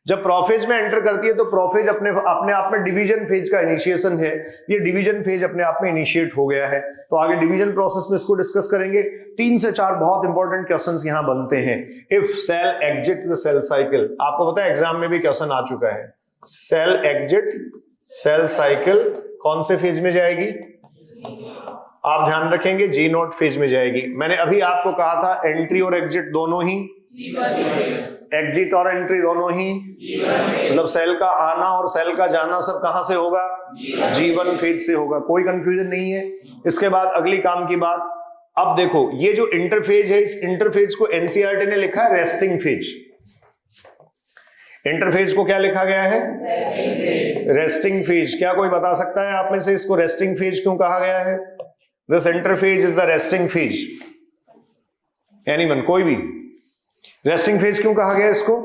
जब प्रोफेज में एंटर करती है तो प्रोफेज अपने आप में डिवीजन फेज का इनिशिएशन है, ये डिवीजन फेज अपने आप में इनिशिएट हो गया है। तो आगे डिवीजन प्रोसेस में इसको डिस्कस करेंगे। 3 से 4 बहुत इंपॉर्टेंट क्वेश्चंस यहां बनते हैं। If cell exit the cell cycle, आपको पता है एग्जाम में भी क्वेश्चन आ चुका है, सेल एग्जिट सेल साइकिल कौन से फेज में जाएगी? आप ध्यान रखेंगे G0 फेज में जाएगी। मैंने अभी आपको कहा था एंट्री और एग्जिट दोनों ही, एग्जिट और एंट्री दोनों ही, मतलब सेल का आना और सेल का जाना सब कहां से होगा? G1 फेज से होगा। कोई कंफ्यूजन नहीं है। इसके बाद अगली काम की बात, अब देखो ये जो इंटरफेज है, इस इंटरफेज को एनसीईआरटी ने लिखा है रेस्टिंग फेज। इंटरफेज को क्या लिखा गया है? Resting phase. क्या कोई बता सकता है आप में से इसको रेस्टिंग फेज क्यों कहा गया है? This interphase is the resting phase. Anyone, कोई भी? रेस्टिंग फेज क्यों कहा गया इसको?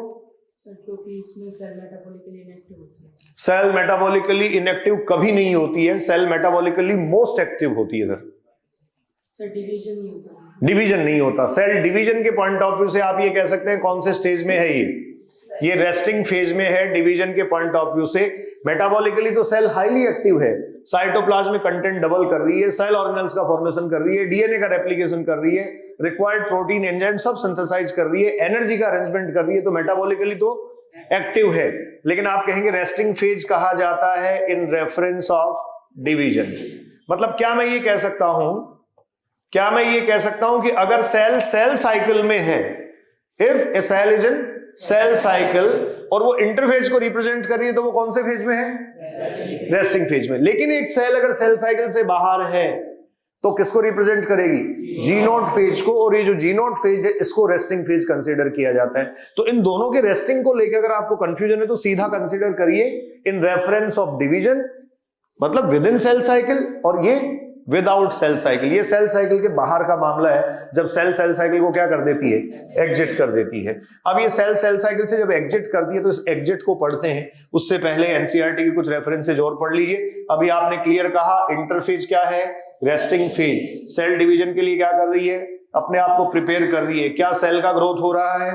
क्योंकि इसमें सेल मेटाबॉलिकली इनएक्टिव होती है। सेल मेटाबॉलिकली इनएक्टिव कभी नहीं होती है, सेल मेटाबॉलिकली मोस्ट एक्टिव होती है। इधर सर डिवीजन नहीं होता, डिवीजन नहीं होता। सेल डिवीजन के पॉइंट ऑफ व्यू से आप ये कह सकते हैं कौन से स्टेज में है ये रेस्टिंग फेज में है। डिवीजन के पॉइंट ऑफ व्यू से मेटाबॉलिकली तो सेल हाईली एक्टिव है, साइटोप्लाज्म में कंटेंट डबल कर रही है, सेल ऑर्गेनेल्स का फॉर्मेशन कर रही है, डीएनए का रेप्लिकेशन कर रही है, रिक्वायर्ड प्रोटीन एंजाइम सब सिंथेसाइज कर रही है, एनर्जी का अरेंजमेंट कर रही है, तो मेटाबॉलिकली तो एक्टिव है। लेकिन आप कहेंगे रेस्टिंग फेज कहा जाता है इन रेफरेंस ऑफ डिवीजन। मतलब क्या मैं ये कह सकता हूं कि अगर सेल साइकिल में है, if a cell is in cell cycle और वो इंटरफेज को रिप्रेजेंट कर रही है, तो वो कौन से फेज में है? रेस्टिंग फेज में। लेकिन एक सेल अगर सेल साइकिल से बाहर है तो किसको रिप्रेजेंट करेगी? G0 फेज को। और ये जो G0 फेज है इसको रेस्टिंग फेज कंसीडर किया जाता है। तो इन दोनों के रेस्टिंग को लेकर अगर आपको कंफ्यूजन है तो सीधा कंसीडर करिए इन रेफरेंस ऑफ डिवीजन, मतलब विद इन सेल साइकिल, और ये विदाउट सेल साइकिल। ये सेल साइकिल के बाहर का मामला है, जब सेल साइकिल को क्या कर देती है? एग्जिट कर देती है। अब ये सेल साइकिल से जब एग्जिट करती है तो इस एग्जिट को पढ़ते हैं, उससे पहले एनसीईआरटी की कुछ रेफरेंसेज और पढ़ लीजिए। अभी आपने क्लियर कहा इंटरफेज क्या है? Resting phase. सेल डिवीजन के लिए क्या कर रही है? अपने आप को प्रिपेयर कर रही है। क्या सेल का ग्रोथ हो रहा है?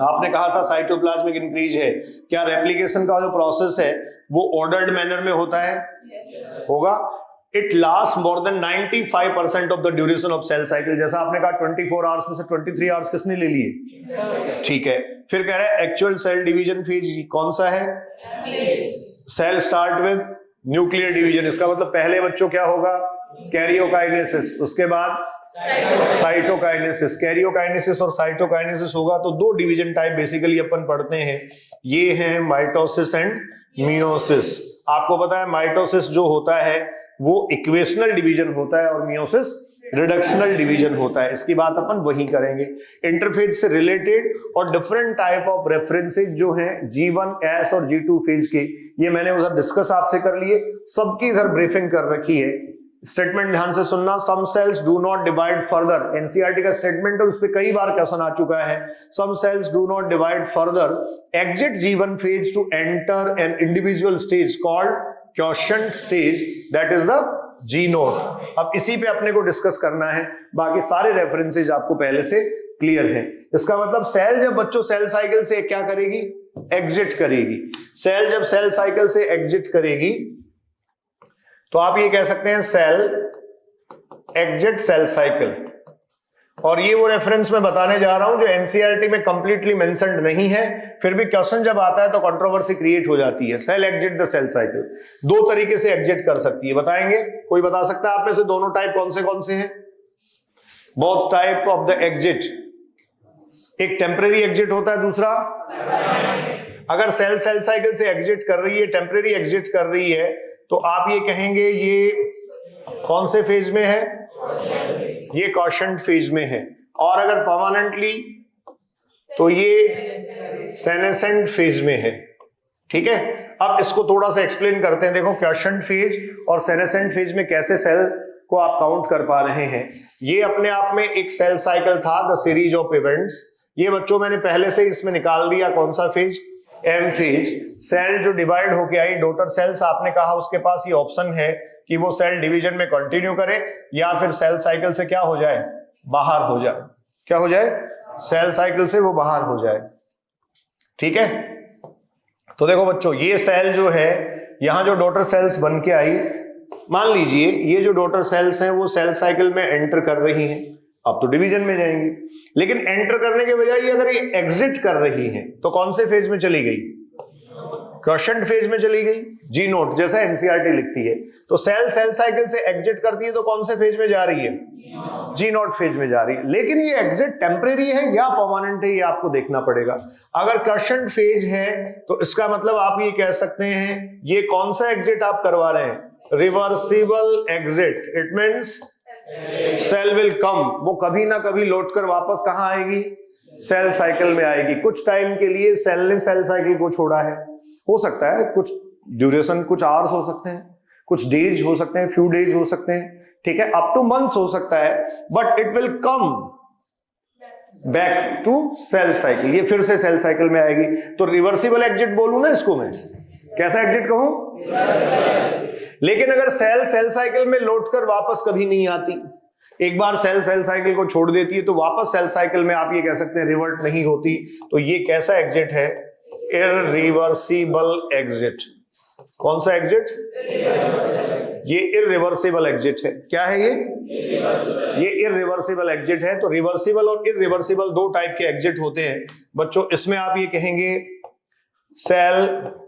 आपने कहा था साइटोप्लाज्मिक इंक्रीज है। क्या रेप्लिकेशन का जो प्रोसेस है वो ऑर्डर्ड मैनर में होता है? होगा। It last more than 95% of the duration of cell cycle. जैसा आपने कहा 24 आवर्स में से 23 आवर्स किसने ले लिए? ठीक है। फिर कह रहा है एक्चुअल सेल डिवीजन फेज कौन सा है? Cell start with nuclear division. इसका मतलब पहले बच्चों क्या होगा? कैरियोकाइनेसिस, उसके बाद साइटोकाइनेसिस। कैरियोकाइनेसिस और साइटोकाइनेसिस होगा। तो 2 डिवीजन टाइप बेसिकली अपन पढ़ते हैं, ये हैं माइटोसिस एंड मियोसिस। आपको पता है माइटोसिस जो होता है वो इक्वेशनल डिवीजन होता है और मियोसिस रिडक्शनल डिवीजन होता है। इसकी बात अपन वही करेंगे। इंटरफेज से रिलेटेड और डिफरेंट टाइप ऑफ रेफरेंसेज जो हैं G1S और G2 फेज के, ये मैंने उधर डिस्कस आपसे कर लिए, सबकी इधर ब्रीफिंग कर रखी है। स्टेटमेंट ध्यान से सुनना, some cells do not divide further. NCERT का स्टेटमेंट है, उस पर कई बार क्वेश्चन आ चुका है। Some cells do not divide further, exit G1 phase to enter an individual stage called quiescent stage, that is the G0। अब इसी पे अपने को डिस्कस करना है, बाकी सारे रेफरेंसेज आपको पहले से क्लियर हैं। इसका मतलब सेल जब बच्चों सेल साइकिल से क्या करेगी? एग्जिट करेगी। सेल जब सेल साइकिल से एग्जिट करेगी तो आप ये कह सकते हैं सेल एग्जिट सेल साइकिल। और ये वो रेफरेंस मैं बताने जा रहा हूं जो एनसीईआरटी में कंप्लीटली मेंशन्ड नहीं है, फिर भी क्वेश्चन जब आता है तो कंट्रोवर्सी क्रिएट हो जाती है। Cell exit the cell cycle 2 तरीके से एग्जिट कर सकती है, बताएंगे? कोई बता सकता है आप में से दोनों टाइप कौन से हैं? Both type of the exit. एक टेम्परेरी एग्जिट होता है, दूसरा अगर सेल साइकिल से एग्जिट कर रही है, टेम्परेरी एग्जिट कर रही है, तो आप ये कहेंगे ये कौन से फेज में है? ये क्वोशंट फेज में है। और अगर परमानेंटली तो ये सेनेसेंट फेज में है। ठीक है, अब इसको थोड़ा सा एक्सप्लेन करते हैं। देखो क्वोशंट फेज और सेनेसेंट फेज में कैसे सेल को आप काउंट कर पा रहे हैं। ये अपने आप में एक सेल साइकिल था, द सीरीज ऑफ इवेंट्स। ये बच्चों मैंने पहले से इसमें निकाल दिया, कौन सा फेज? M phase. सेल जो डिवाइड होके आई, डॉटर सेल्स, आपने कहा उसके पास ये ऑप्शन है कि वो सेल डिवीजन में कंटिन्यू करे या फिर सेल साइकिल से क्या हो जाए? बाहर हो जाए। क्या हो जाए? सेल साइकिल से वो बाहर हो जाए। ठीक है, तो देखो बच्चों, ये सेल जो है, यहां जो डॉटर सेल्स बन के आई, मान लीजिए ये जो डॉटर सेल्स हैं वो सेल साइकिल में एंटर कर रही हैं, अब तो डिवीजन में जाएंगी, लेकिन एंटर करने के बजाय अगर ये एग्जिट कर रही हैं तो कौन से फेज में चली गई? क्रशंट फेज में चली गई, जी नोट, जैसा एनसीईआरटी लिखती है। तो सेल साइकिल से एग्जिट करती है तो कौन से फेज में जा रही है? जी नोट फेज में जा रही है। लेकिन ये एग्जिट टेम्परेरी है या परमानेंट है, ये आपको देखना पड़ेगा। अगर क्रशंट फेज है तो इसका मतलब आप ये कह सकते हैं ये कौन सा एग्जिट आप करवा रहे हैं? Reversible exit. It means cell will come, वो कभी ना कभी लौट कर वापस कहां आएगी? सेल साइकिल में आएगी। कुछ टाइम के लिए सेल ने सेल साइकिल को छोड़ा है, हो सकता है कुछ ड्यूरेशन, कुछ आवर्स हो सकते हैं, कुछ डेज हो सकते हैं, फ्यू डेज हो सकते हैं, ठीक है, अप टू मंथ्स हो सकता है, but it will come back to cell cycle, ये फिर से सेल साइकिल में आएगी। तो रिवर्सिबल एग्जिट बोलूं ना इसको मैं, कैसा एग्जिट कहूं? लेकिन अगर सेल साइकिल में लौटकर वापस कभी नहीं आती, एक बार सेल साइकिल को छोड़ देती है तो वापस सेल साइकिल में आप ये कह सकते हैं रिवर्ट नहीं होती, तो ये कैसा एग्जिट है? Irreversible exit. कौन सा एग्जिट? ये इररिवर्सिबल एग्जिट है। क्या है ये? ये इररिवर्सिबल एग्जिट है। तो रिवर्सिबल और इररिवर्सिबल दो टाइप के एग्जिट होते हैं बच्चों। इसमें आप ये कहेंगे सेल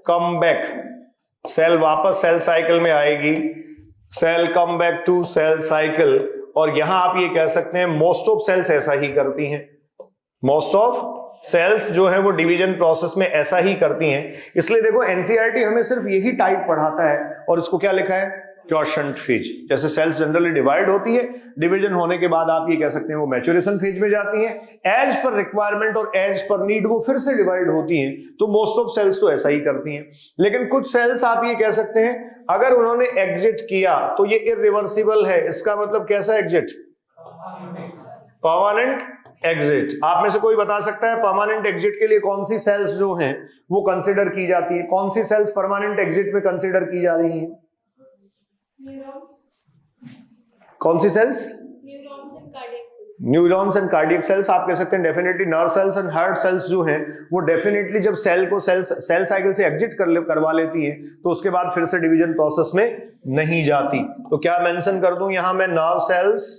कम बैक, सेल वापस सेल साइकिल में आएगी, cell come back to cell cycle. और यहां आप ये कह सकते हैं मोस्ट ऑफ सेल्स ऐसा ही करती हैं, मोस्ट ऑफ सेल्स जो है वो डिवीजन प्रोसेस में ऐसा ही करती हैं। इसलिए देखो एनसीईआरटी हमें सिर्फ यही टाइप पढ़ाता है और इसको क्या लिखा है? क्रशंट फेज। जैसे सेल्स जनरली डिवाइड होती है, डिवीजन होने के बाद आप ये कह सकते हैं वो मैच्योरेशन फेज में जाती हैं, एज पर रिक्वायरमेंट और एज पर नीड वो फिर से डिवाइड होती हैं। तो मोस्ट ऑफ सेल्स तो ऐसा ही करती हैं। लेकिन कुछ सेल्स आप ये कह सकते हैं अगर उन्होंने एग्जिट किया तो ये इररिवर्सिबल है। इसका मतलब कैसा एग्जिट? Permanent exit. आप में से कोई बता सकता है परमानेंट एग्जिट के लिए कौन सी सेल्स जो हैं वो कंसिडर की जाती है? कौन सी सेल्स परमानेंट एग्जिट में कंसिडर की जा रही हैं? कौन सी cells? Neurons and cardiac cells. आप कह सकते हैं definitely nerve cells and heart cells जो हैं वो डेफिनेटली जब सेल को सेल साइकिल से एग्जिट करवा लेती हैं तो उसके बाद फिर से डिवीजन प्रोसेस में नहीं जाती। तो क्या मेंशन कर दूं यहां मैं? Nerve cells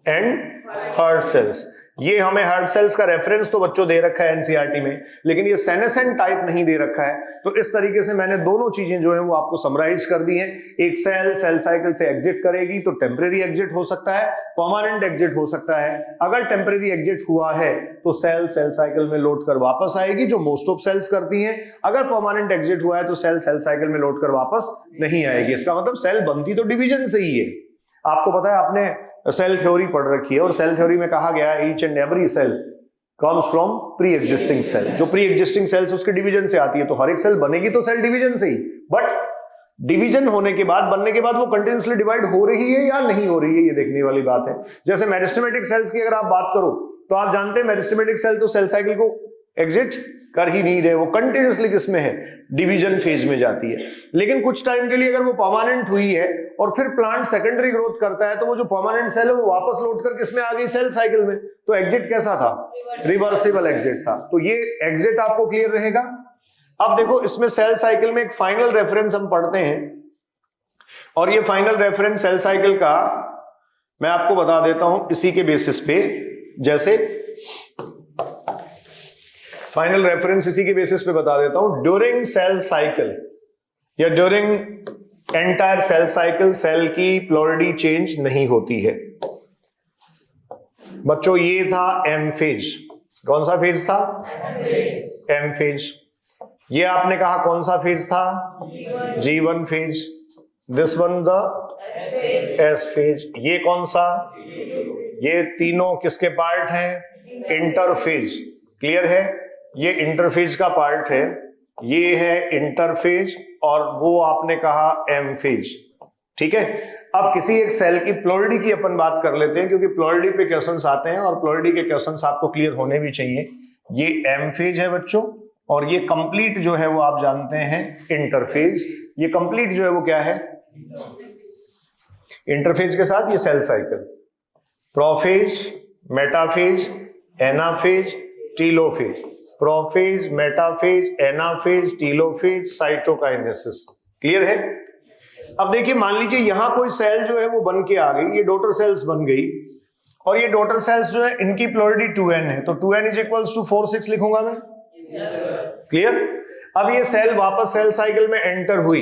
and heart cells. ये हमें हार्ट सेल्स का रेफरेंस तो बच्चों दे रखा है एनसीईआरटी में, लेकिन ये सेनेसेंट टाइप नहीं दे रखा है। तो इस तरीके से मैंने दोनों चीजें जो है वो आपको समराइज कर दी हैं। एक सेल साइकिल से एग्जिट करेगी तो टेम्परेरी एग्जिट हो सकता है, परमानेंट एग्जिट हो सकता है। अगर टेम्परेरी एग्जिट हुआ है तो सेल साइकिल में लौट कर वापस आएगी, जो मोस्ट ऑफ सेल्स करती हैं। अगर परमानेंट एग्जिट हुआ है तो सेल साइकिल में लौट कर वापस नहीं आएगी। इसका मतलब सेल बनती तो डिवीजन से ही है। आपको पता है, आपने सेल थ्योरी पढ़ रखी है और सेल थ्योरी में कहा गया है each and every cell comes from pre existing cell. जो प्री एग्जिस्टिंग सेल्स उसके डिवीजन से आती है, तो हर एक सेल बनेगी तो सेल डिवीजन से ही, बट डिवीजन होने के बाद, बनने के बाद वो कंटिन्यूअसली डिवाइड हो रही है या नहीं हो रही है, ये देखने वाली बात है। जैसे मेरिस्टेमेटिक सेल्स की अगर आप बात करो तो आप जानते हैं मेरिस्टेमेटिक सेल तो सेल साइकिल को एग्जिट कर ही नहीं रहे, वो कंटिन्यूअसली किसमें है? डिवीजन फेज में जाती है। लेकिन कुछ टाइम के लिए अगर वो परमानेंट हुई है और फिर प्लांट सेकेंडरी ग्रोथ करता है तो वो जो परमानेंट सेल है वो वापस लौट कर किसमें आ गई? सेल साइकिल में। तो एग्जिट कैसा था? रिवर्सिबल एग्जिट था। तो ये एग्जिट आपको क्लियर रहेगा। अब देखो इसमें सेल साइकिल में एक फाइनल रेफरेंस हम पढ़ते हैं और ये फाइनल रेफरेंस सेल साइकिल का मैं आपको बता देता हूं इसी के बेसिस पे। जैसे फाइनल रेफरेंस इसी के बेसिस पे बता देता हूं। ड्यूरिंग सेल साइकिल या during entire cell cycle cell की पोलैरिटी चेंज नहीं होती है बच्चों। ये था एम फेज। कौन सा फेज था? M phase. ये आपने कहा कौन सा फेज था? G1 phase. This one the S phase. ये कौन सा? ये तीनों किसके पार्ट हैं? इंटरफेज। क्लियर है? ये इंटरफेज का पार्ट है, ये है इंटरफेज और वो आपने कहा एम फेज। ठीक है। अब किसी एक सेल की पोलैरिटी की अपन बात कर लेते हैं, क्योंकि पोलैरिटी पे क्वेश्चंस आते हैं और पोलैरिटी के क्वेश्चंस आपको क्लियर होने भी चाहिए। ये एम फेज है बच्चों और ये कंप्लीट जो है वो आप जानते हैं इंटरफेज। ये कंप्लीट जो है वो क्या है? इंटरफेज के साथ ये cell cycle. Prophase, metaphase, anaphase, telophase. Prophase, metaphase, anaphase, telophase, cytokinesis. Clear है? अब देखिए, मान लीजिए यहां कोई सेल जो है वो बन के आ गई, ये डॉटर सेल्स बन गई, और ये डॉटर सेल्स जो है इनकी प्लोरिटी 2n है, तो 2n इज इक्वल्स टू 4 6 लिखूंगा मैं। क्लियर? अब ये सेल वापस सेल साइकिल में एंटर हुई,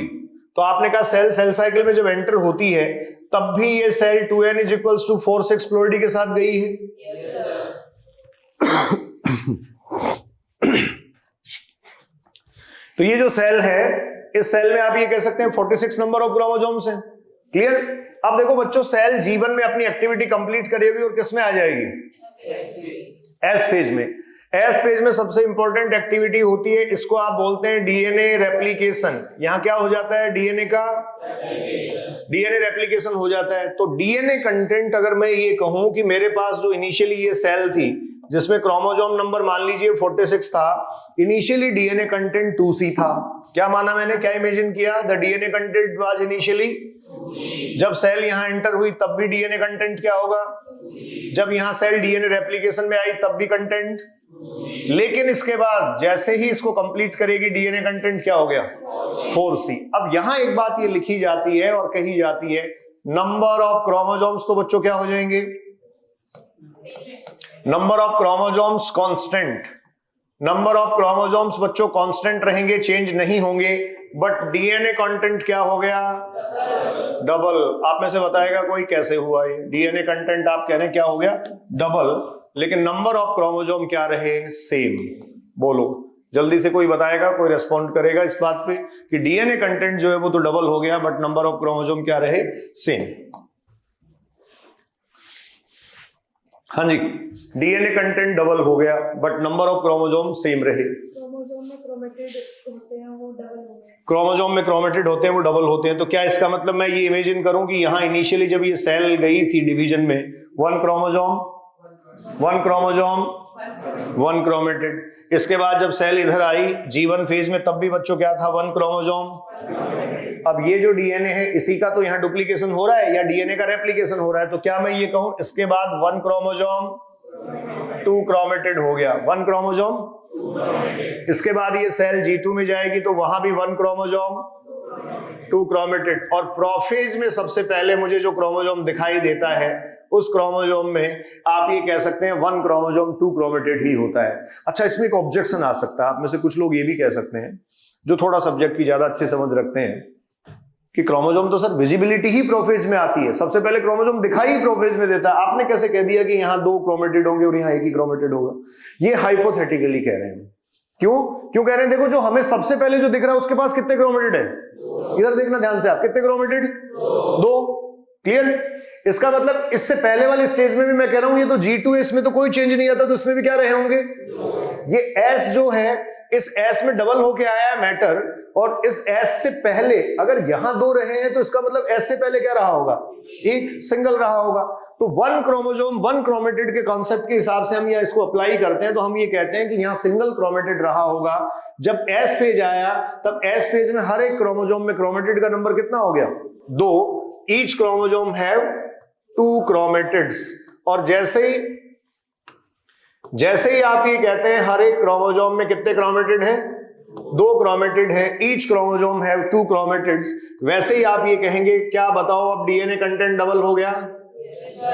तो आपने कहा सेल साइकिल में जब एंटर होती है तब भी ये cell 2n is equals to 4 6 ploidy के साथ गई है। तो ये जो सेल है, इस सेल में आप ये कह सकते हैं 46 नंबर ऑफ क्रोमोसोम्स हैं। क्लियर? अब देखो बच्चों, सेल जीवन में अपनी एक्टिविटी कंप्लीट करेगी और किस में आ जाएगी? एस फेज में। एस फेज में सबसे इंपॉर्टेंट एक्टिविटी होती है, इसको आप बोलते हैं डीएनए रेप्लिकेशन। यहां क्या हो जाता है? डीएनए का डीएनए रेप्लिकेशन हो जाता है। तो डीएनए कंटेंट, अगर मैं ये कहूं कि मेरे पास जो इनिशियली ये सेल थी जिसमें क्रोमोसोम नंबर मान लीजिए 46 था, इनिशियली डीएनए कंटेंट 2C था। क्या माना मैंने? क्या इमेजिन किया? The DNA content was initially, जब सेल यहां एंटर हुई तब भी डीएनए कंटेंट क्या होगा? जब यहां सेल डीएनए रेप्लिकेशन में आई तब भी कंटेंट, लेकिन इसके बाद जैसे ही इसको कंप्लीट करेगी डीएनए कंटेंट क्या हो गया? 4C। अब यहां एक बात ये लिखी जाती है और कही जाती है, नंबर ऑफ क्रोमोसोम्स तो बच्चों क्या हो जाएंगे? Number of chromosomes constant. Number of chromosomes बच्चों कांस्टेंट रहेंगे, चेंज नहीं होंगे, बट डीएनए कंटेंट क्या हो गया? डबल। आप में से बताएगा कोई कैसे हुआ ये? डीएनए कंटेंट आप कह रहे हैं क्या हो गया? डबल, लेकिन नंबर ऑफ क्रोमोसोम क्या रहे? सेम। बोलो जल्दी से, कोई बताएगा, कोई रेस्पॉन्ड करेगा इस बात पे कि डीएनए कंटेंट जो है वो तो डबल हो गया बट नंबर ऑफ क्रोमोसोम क्या रहे? सेम। हाँ जी, डीएनए कंटेंट डबल हो गया but number of chromosome same रहे। क्रोमोसोम में क्रोमेटिड होते हैं वो डबल हो गए। क्रोमोसोम में क्रोमेटिड होते हैं वो डबल होते हैं। तो क्या इसका मतलब मैं ये इमेजिन करूं कि यहां इनिशियली जब ये सेल गई थी डिवीजन में, 1 क्रोमोसोम 1 क्रोमेटिड। इसके बाद जब सेल इधर आई G1 फेज में, तब भी बच्चों क्या था? 1 क्रोमोसोम। अब ये जो डीएनए है इसी का तो यहाँ डुप्लीकेशन हो रहा है या डीएनए का रेप्लिकेशन हो रहा है, तो क्या मैं ये कहूं इसके बाद 1 क्रोमोसोम 2 क्रोमेटिड हो गया? 1 क्रोमोसोम। इसके बाद ये सेल G2 में जाएगी तो वहां भी 1 क्रोमोसोम 2 क्रोमेटिड। और प्रोफेज में सबसे पहले मुझे जो क्रोमोसोम दिखाई देता है उस क्रोमोसोम में आप ये कह सकते हैं 1 क्रोमोसोम 2 क्रोमेटिड ही होता है। अच्छा, इसमें एक ऑब्जेक्शन आ सकता है, आप में से कुछ लोग ये भी कह सकते हैं जो थोड़ा सब्जेक्ट की ज्यादा अच्छी समझ रखते हैं कि क्रोमोसोम तो सर विजिबिलिटी ही प्रोफेज में आती है, सबसे पहले क्रोमोसोम दिखाई ही प्रोफेज में देता है, आपने कैसे कह दिया कि यहाँ 2 क्रोमेटिड होंगे और यहाँ 1 ही क्रोमेटिड होगा? ये हाइपोथेटिकली कह रहे हैं। क्यों कह रहे हैं? देखो, जो हमें सबसे पहले जो दिख रहा है उसके पास कितने क्रोमेटिड है? इधर देखना ध्यान से आप, कितने क्रोमेटिड? 2। क्लियर? इसका मतलब इससे पहले वाले स्टेज में भी मैं कह रहा हूं ये तो G2 है, इसमें तो कोई चेंज नहीं आता, तो इसमें भी क्या रहे होंगे? ये S जो है, इस S में डबल होके आया है मैटर, और इस S से पहले अगर यहां 2 रहे हैं तो इसका मतलब S से पहले क्या रहा होगा? 1 सिंगल रहा होगा। तो 1 क्रोमोसोम 1 क्रोमेटिड के कॉन्सेप्ट के हिसाब से हम यहाँ इसको अप्लाई करते हैं तो हम ये कहते हैं कि यहाँ सिंगल क्रोमेटिड रहा होगा। जब S पेज आया तब S पेज में हर एक क्रोमोसोम में क्रोमेटिड का नंबर कितना हो गया? 2। Each chromosome have 2 chromatids. और जैसे ही आप ये कहते हैं हर एक क्रोमोसोम में कितने क्रोमेटिड है? 2 क्रोमेटिड है, ईच क्रोमोसोम हैव 2 क्रोमेटिड्स, वैसे ही आप ये कहेंगे, क्या बताओ अब डीएनए कंटेंट डबल हो गया?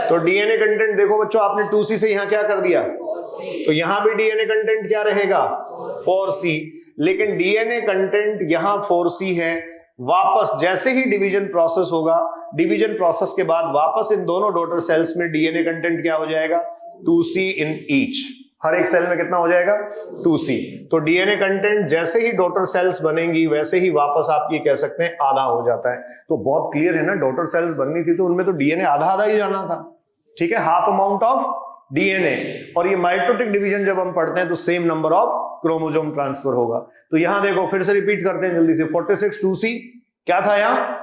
तो डीएनए कंटेंट देखो बच्चों, आपने 2C से यहां क्या कर दिया? तो यहां भी डीएनए कंटेंट क्या रहेगा? 4C। लेकिन डीएनए कंटेंट यहां 4C है, वापस जैसे ही डिवीजन प्रोसेस होगा, डिवीजन प्रोसेस के बाद वापस इन दोनों डॉटर सेल्स में डीएनए कंटेंट क्या हो जाएगा? 2C in each. हर एक सेल में कितना हो जाएगा? 2C। तो डीएनए कंटेंट जैसे ही डॉटर सेल्स बनेंगी वैसे ही वापस आप ये कह सकते हैं आधा हो जाता है। तो बहुत क्लियर है ना, डॉटर सेल्स बननी थी तो उनमें तो डीएनए आधा आधा ही जाना था। ठीक है, हाफ अमाउंट ऑफ डीएनए। और ये माइटोटिक डिवीजन जब हम पढ़ते हैं तो same number of chromosome transfer होगा। तो यहां देखो, फिर से रिपीट करते हैं जल्दी से। 46 2C क्या था यहाँ?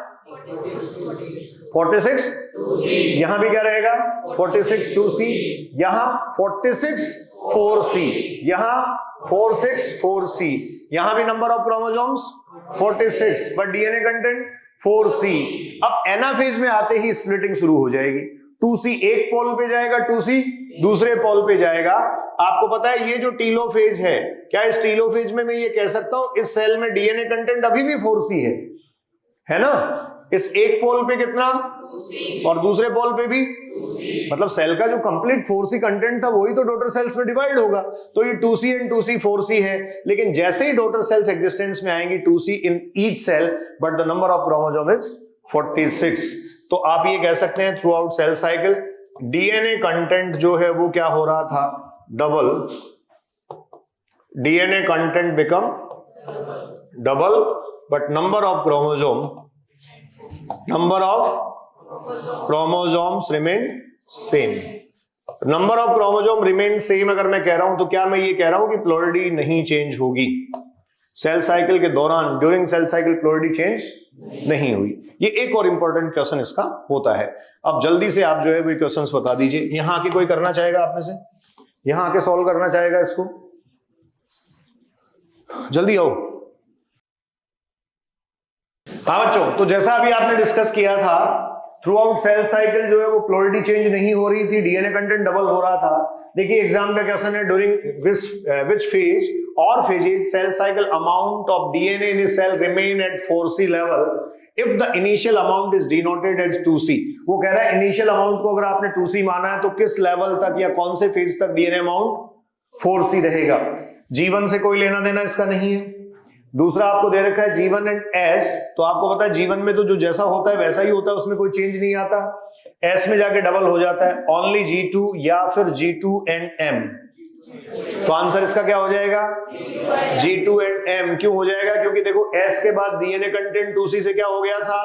46 यहां भी क्या रहेगा? 46 2C, यहां 46 4C, यहां 46 4C, यहां भी नंबर ऑफ क्रोमोसोम्स 46 पर डीएनए कंटेंट 4C। अब एनाफेज में आते ही स्प्लिटिंग शुरू हो जाएगी। 2C एक पोल पे जाएगा, 2C दूसरे पोल पे जाएगा। आपको पता है ये जो टीलोफेज है, क्या इस टीलोफेज में मैं ये कह सकता हूं इस सेल में डीएनए कंटेंट अभी भी 4C है ना? इस एक पोल पे कितना 2C और दूसरे पोल पे भी 2C, मतलब सेल का जो कंप्लीट 4C कंटेंट था वही तो डॉटर सेल्स में डिवाइड होगा। तो ये 2C एंड 2C 4C है, लेकिन जैसे ही डॉटर सेल्स एग्जिस्टेंस में आएंगी 2C in each cell but the number of chromosome is 46। तो आप ये कह सकते हैं throughout cell cycle DNA content जो है वो क्या हो रहा था, double, DNA content become double but number of chromosomes remain same. Number of chromosome remain same अगर मैं कह रहा हूं तो क्या मैं ये कह रहा हूं कि प्लोरिडी नहीं चेंज होगी? सेल साइकिल के दौरान ड्यूरिंग सेल साइकिल प्लोरिडी चेंज नहीं हुई। ये एक और इंपॉर्टेंट क्वेश्चन इसका होता है। अब जल्दी से आप जो है वो क्वेश्चंस बता दीजिए। यहां आके कोई करना चाहेगा आप में से? यहां आके सॉल्व करना चाहेगा इसको? जल्दी आओ। हाँ बच्चों, तो जैसा अभी आपने डिस्कस किया था थ्रू आउट सेल साइकिल जो है वो प्लोरिडी चेंज नहीं हो रही थी, डीएनए कंटेंट डबल हो रहा था। देखिए एग्जाम का क्वेश्चन है ड्यूरिंग विच फेज और phases cell cycle amount of DNA in cell remain at 4C level if the initial amount is denoted as 2C। वो कह रहा है इनिशियल अमाउंट को अगर आपने 2C माना है तो किस लेवल तक या कौन से फेज तक डीएनए अमाउंट 4C रहेगा। जीवन से कोई लेना देना इसका नहीं है। दूसरा आपको दे रखा है G1 एंड S, तो आपको पता है जीवन में तो जो जैसा होता है वैसा ही होता है, उसमें कोई चेंज नहीं आता। S में जाके डबल हो जाता है ओनली G2 या फिर G2 एंड M। तो आंसर इसका क्या हो जाएगा? G2 and M। क्यों हो जाएगा? क्योंकि देखो S के बाद डीएनए कंटेंट 2C से क्या हो गया था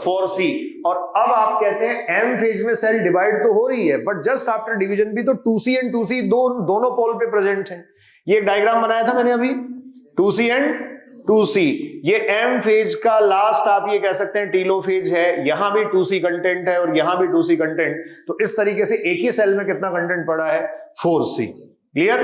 4C, और अब आप कहते हैं M फेज में सेल डिवाइड तो हो रही है बट जस्ट आफ्टर डिवीजन भी तो 2C एंड 2C दोनों पोल पे प्रेजेंट है। ये एक डायग्राम बनाया था मैंने अभी 2C एंड 2C। ये M फेज का लास्ट आप ये कह सकते हैं टीलोफेज है, यहां भी 2C कंटेंट है और यहां भी 2C कंटेंट। तो इस तरीके से एक ही सेल में कितना कंटेंट पड़ा है 4C। क्लियर?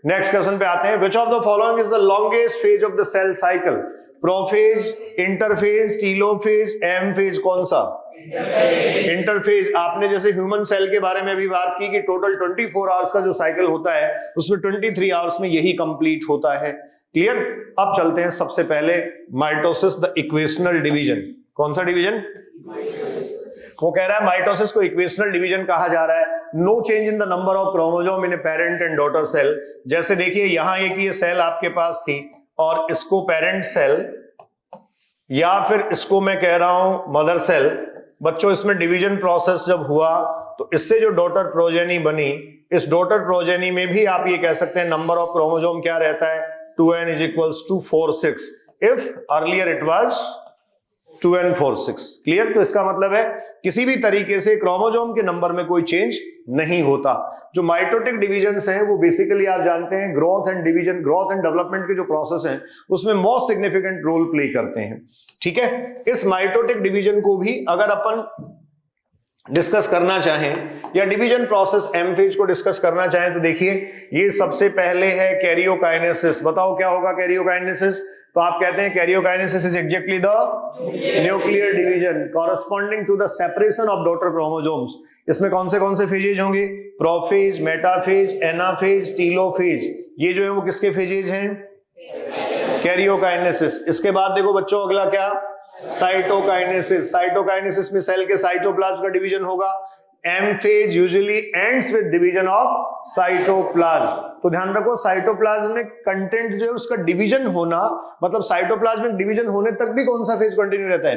नेक्स्ट क्वेश्चन पे आते हैं। Which of the following is the longest phase of the cell cycle? Prophase, interphase, telophase, M phase कौन सा? इंटरफेज। आपने जैसे ह्यूमन सेल के बारे में भी बात की कि टोटल 24 आवर्स का जो साइकिल होता है उसमें 23 आवर्स में यही कंप्लीट होता है। क्लियर? अब चलते हैं सबसे पहले माइटोसिस द इक्वेशनल डिवीजन। कौन सा डिवीजन? वो कह रहा है माइटोसिस को इक्वेशनल डिवीजन कहा जा रहा है। No change in the number of chromosome in a parent and daughter cell. जैसे देखिए यहां एक ये सेल आपके पास थी और इसको पेरेंट सेल या फिर इसको मैं कह रहा हूं मदर सेल। बच्चों इसमें डिवीजन प्रोसेस जब हुआ तो इससे जो डॉटर प्रोजेनी बनी, इस डॉटर प्रोजेनी में भी आप ये कह सकते हैं नंबर ऑफ क्रोमोसोम क्या रहता है 2n is equals to 4/6 if earlier it was 2n 4/6। Clear? तो इसका मतलब है किसी भी तरीके से क्रोमोसोम के नंबर में कोई चेंज नहीं होता। जो माइटोटिक डिवीजन्स हैं वो बेसिकली आप जानते हैं growth and division, growth and development के जो प्रोसेस हैं उसमें मोस्ट सिग्निफिकेंट रोल प्ले करते हैं। ठीक है? इस माइटोटिक डिवीजन को भी अगर अपन डिस्कस करना चाहें या डिवीजन प्रोसेस M फेज को डिस्कस करना चाहें तो देखिए ये सबसे पहले है कैरियोकाइनेसिस। बताओ क्या होगा कैरियोकाइनेसिस? तो आप कहते हैं karyokinesis is exactly the nuclear division corresponding to the separation of daughter chromosomes. इसमें कौन से फेजेज होंगे? Prophase, metaphase, anaphase, telophase. ये जो है वो किसके फेजेज हैं? कैरियोकाइनेसिस। इसके बाद देखो बच्चों अगला क्या? साइटोकाइनेसिस। साइटोकाइनेसिस में सेल के साइटोप्लाज्म का डिवीजन होगा। M phase usually ends with division of cytoplasm. तो ध्यान रखो साइटोप्लाज्मिक कंटेंट जो है उसका डिवीजन होना मतलब साइटोप्लाज्मिक डिवीजन होने तक भी कौन सा फेज कंटिन्यू रहता है?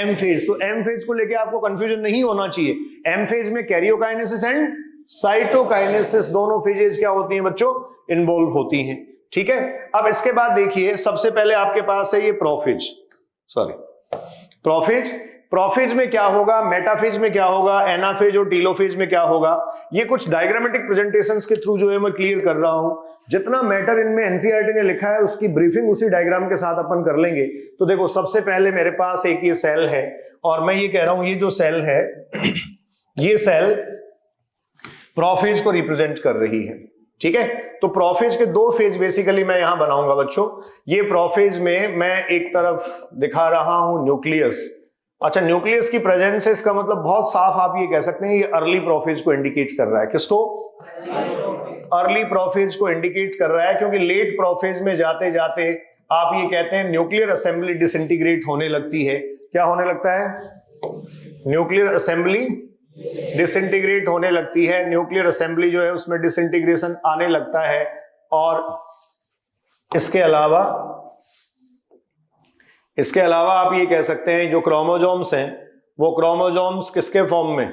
M phase. तो M फेज को लेके आपको कंफ्यूजन नहीं होना चाहिए। M फेज में कैरियोकाइनेसिस एंड साइटोकाइनेसिस दोनों फेजेज क्या होती हैं बच्चों? इन्वॉल्व होती हैं। ठीक है? अब इसके बाद देखिए सबसे पहले आपके पास है ये प्रोफेज, प्रोफेज में क्या होगा, मेटाफेज में क्या होगा, एनाफेज और टीलोफेज में क्या होगा, ये कुछ डायग्रामेटिक प्रेजेंटेशंस के थ्रू जो है मैं क्लियर कर रहा हूं। जितना मैटर इनमें एनसीईआरटी ने लिखा है उसकी ब्रीफिंग उसी डायग्राम के साथ अपन कर लेंगे। तो देखो सबसे पहले मेरे पास एक ये सेल है और मैं ये कह रहा हूं ये जो सेल है ये सेल प्रोफेज को रिप्रेजेंट कर रही है। ठीक है? तो प्रोफेज के दो फेज बेसिकली मैं यहां बनाऊंगा बच्चों। ये प्रोफेज में मैं एक तरफ दिखा रहा हूं न्यूक्लियस। अच्छा, न्यूक्लियस की प्रेजेंस है इसका मतलब बहुत साफ आप ये कह सकते हैं ये अर्ली प्रोफेज को इंडिकेट कर रहा है। किसको? अर्ली प्रोफेज को इंडिकेट कर रहा है, क्योंकि लेट प्रोफेज में जाते जाते आप ये कहते हैं न्यूक्लियर असेंबली डिसइंटीग्रेट होने लगती है। क्या होने लगता है? न्यूक्लियर असेंबली डिसइंटीग्रेट होने लगती है। न्यूक्लियर असेंबली जो है उसमें डिसइंटीग्रेशन आने लगता है। और इसके अलावा आप ये कह सकते हैं जो क्रोमोजोम्स हैं वो क्रोमोजोम्स किसके फॉर्म में?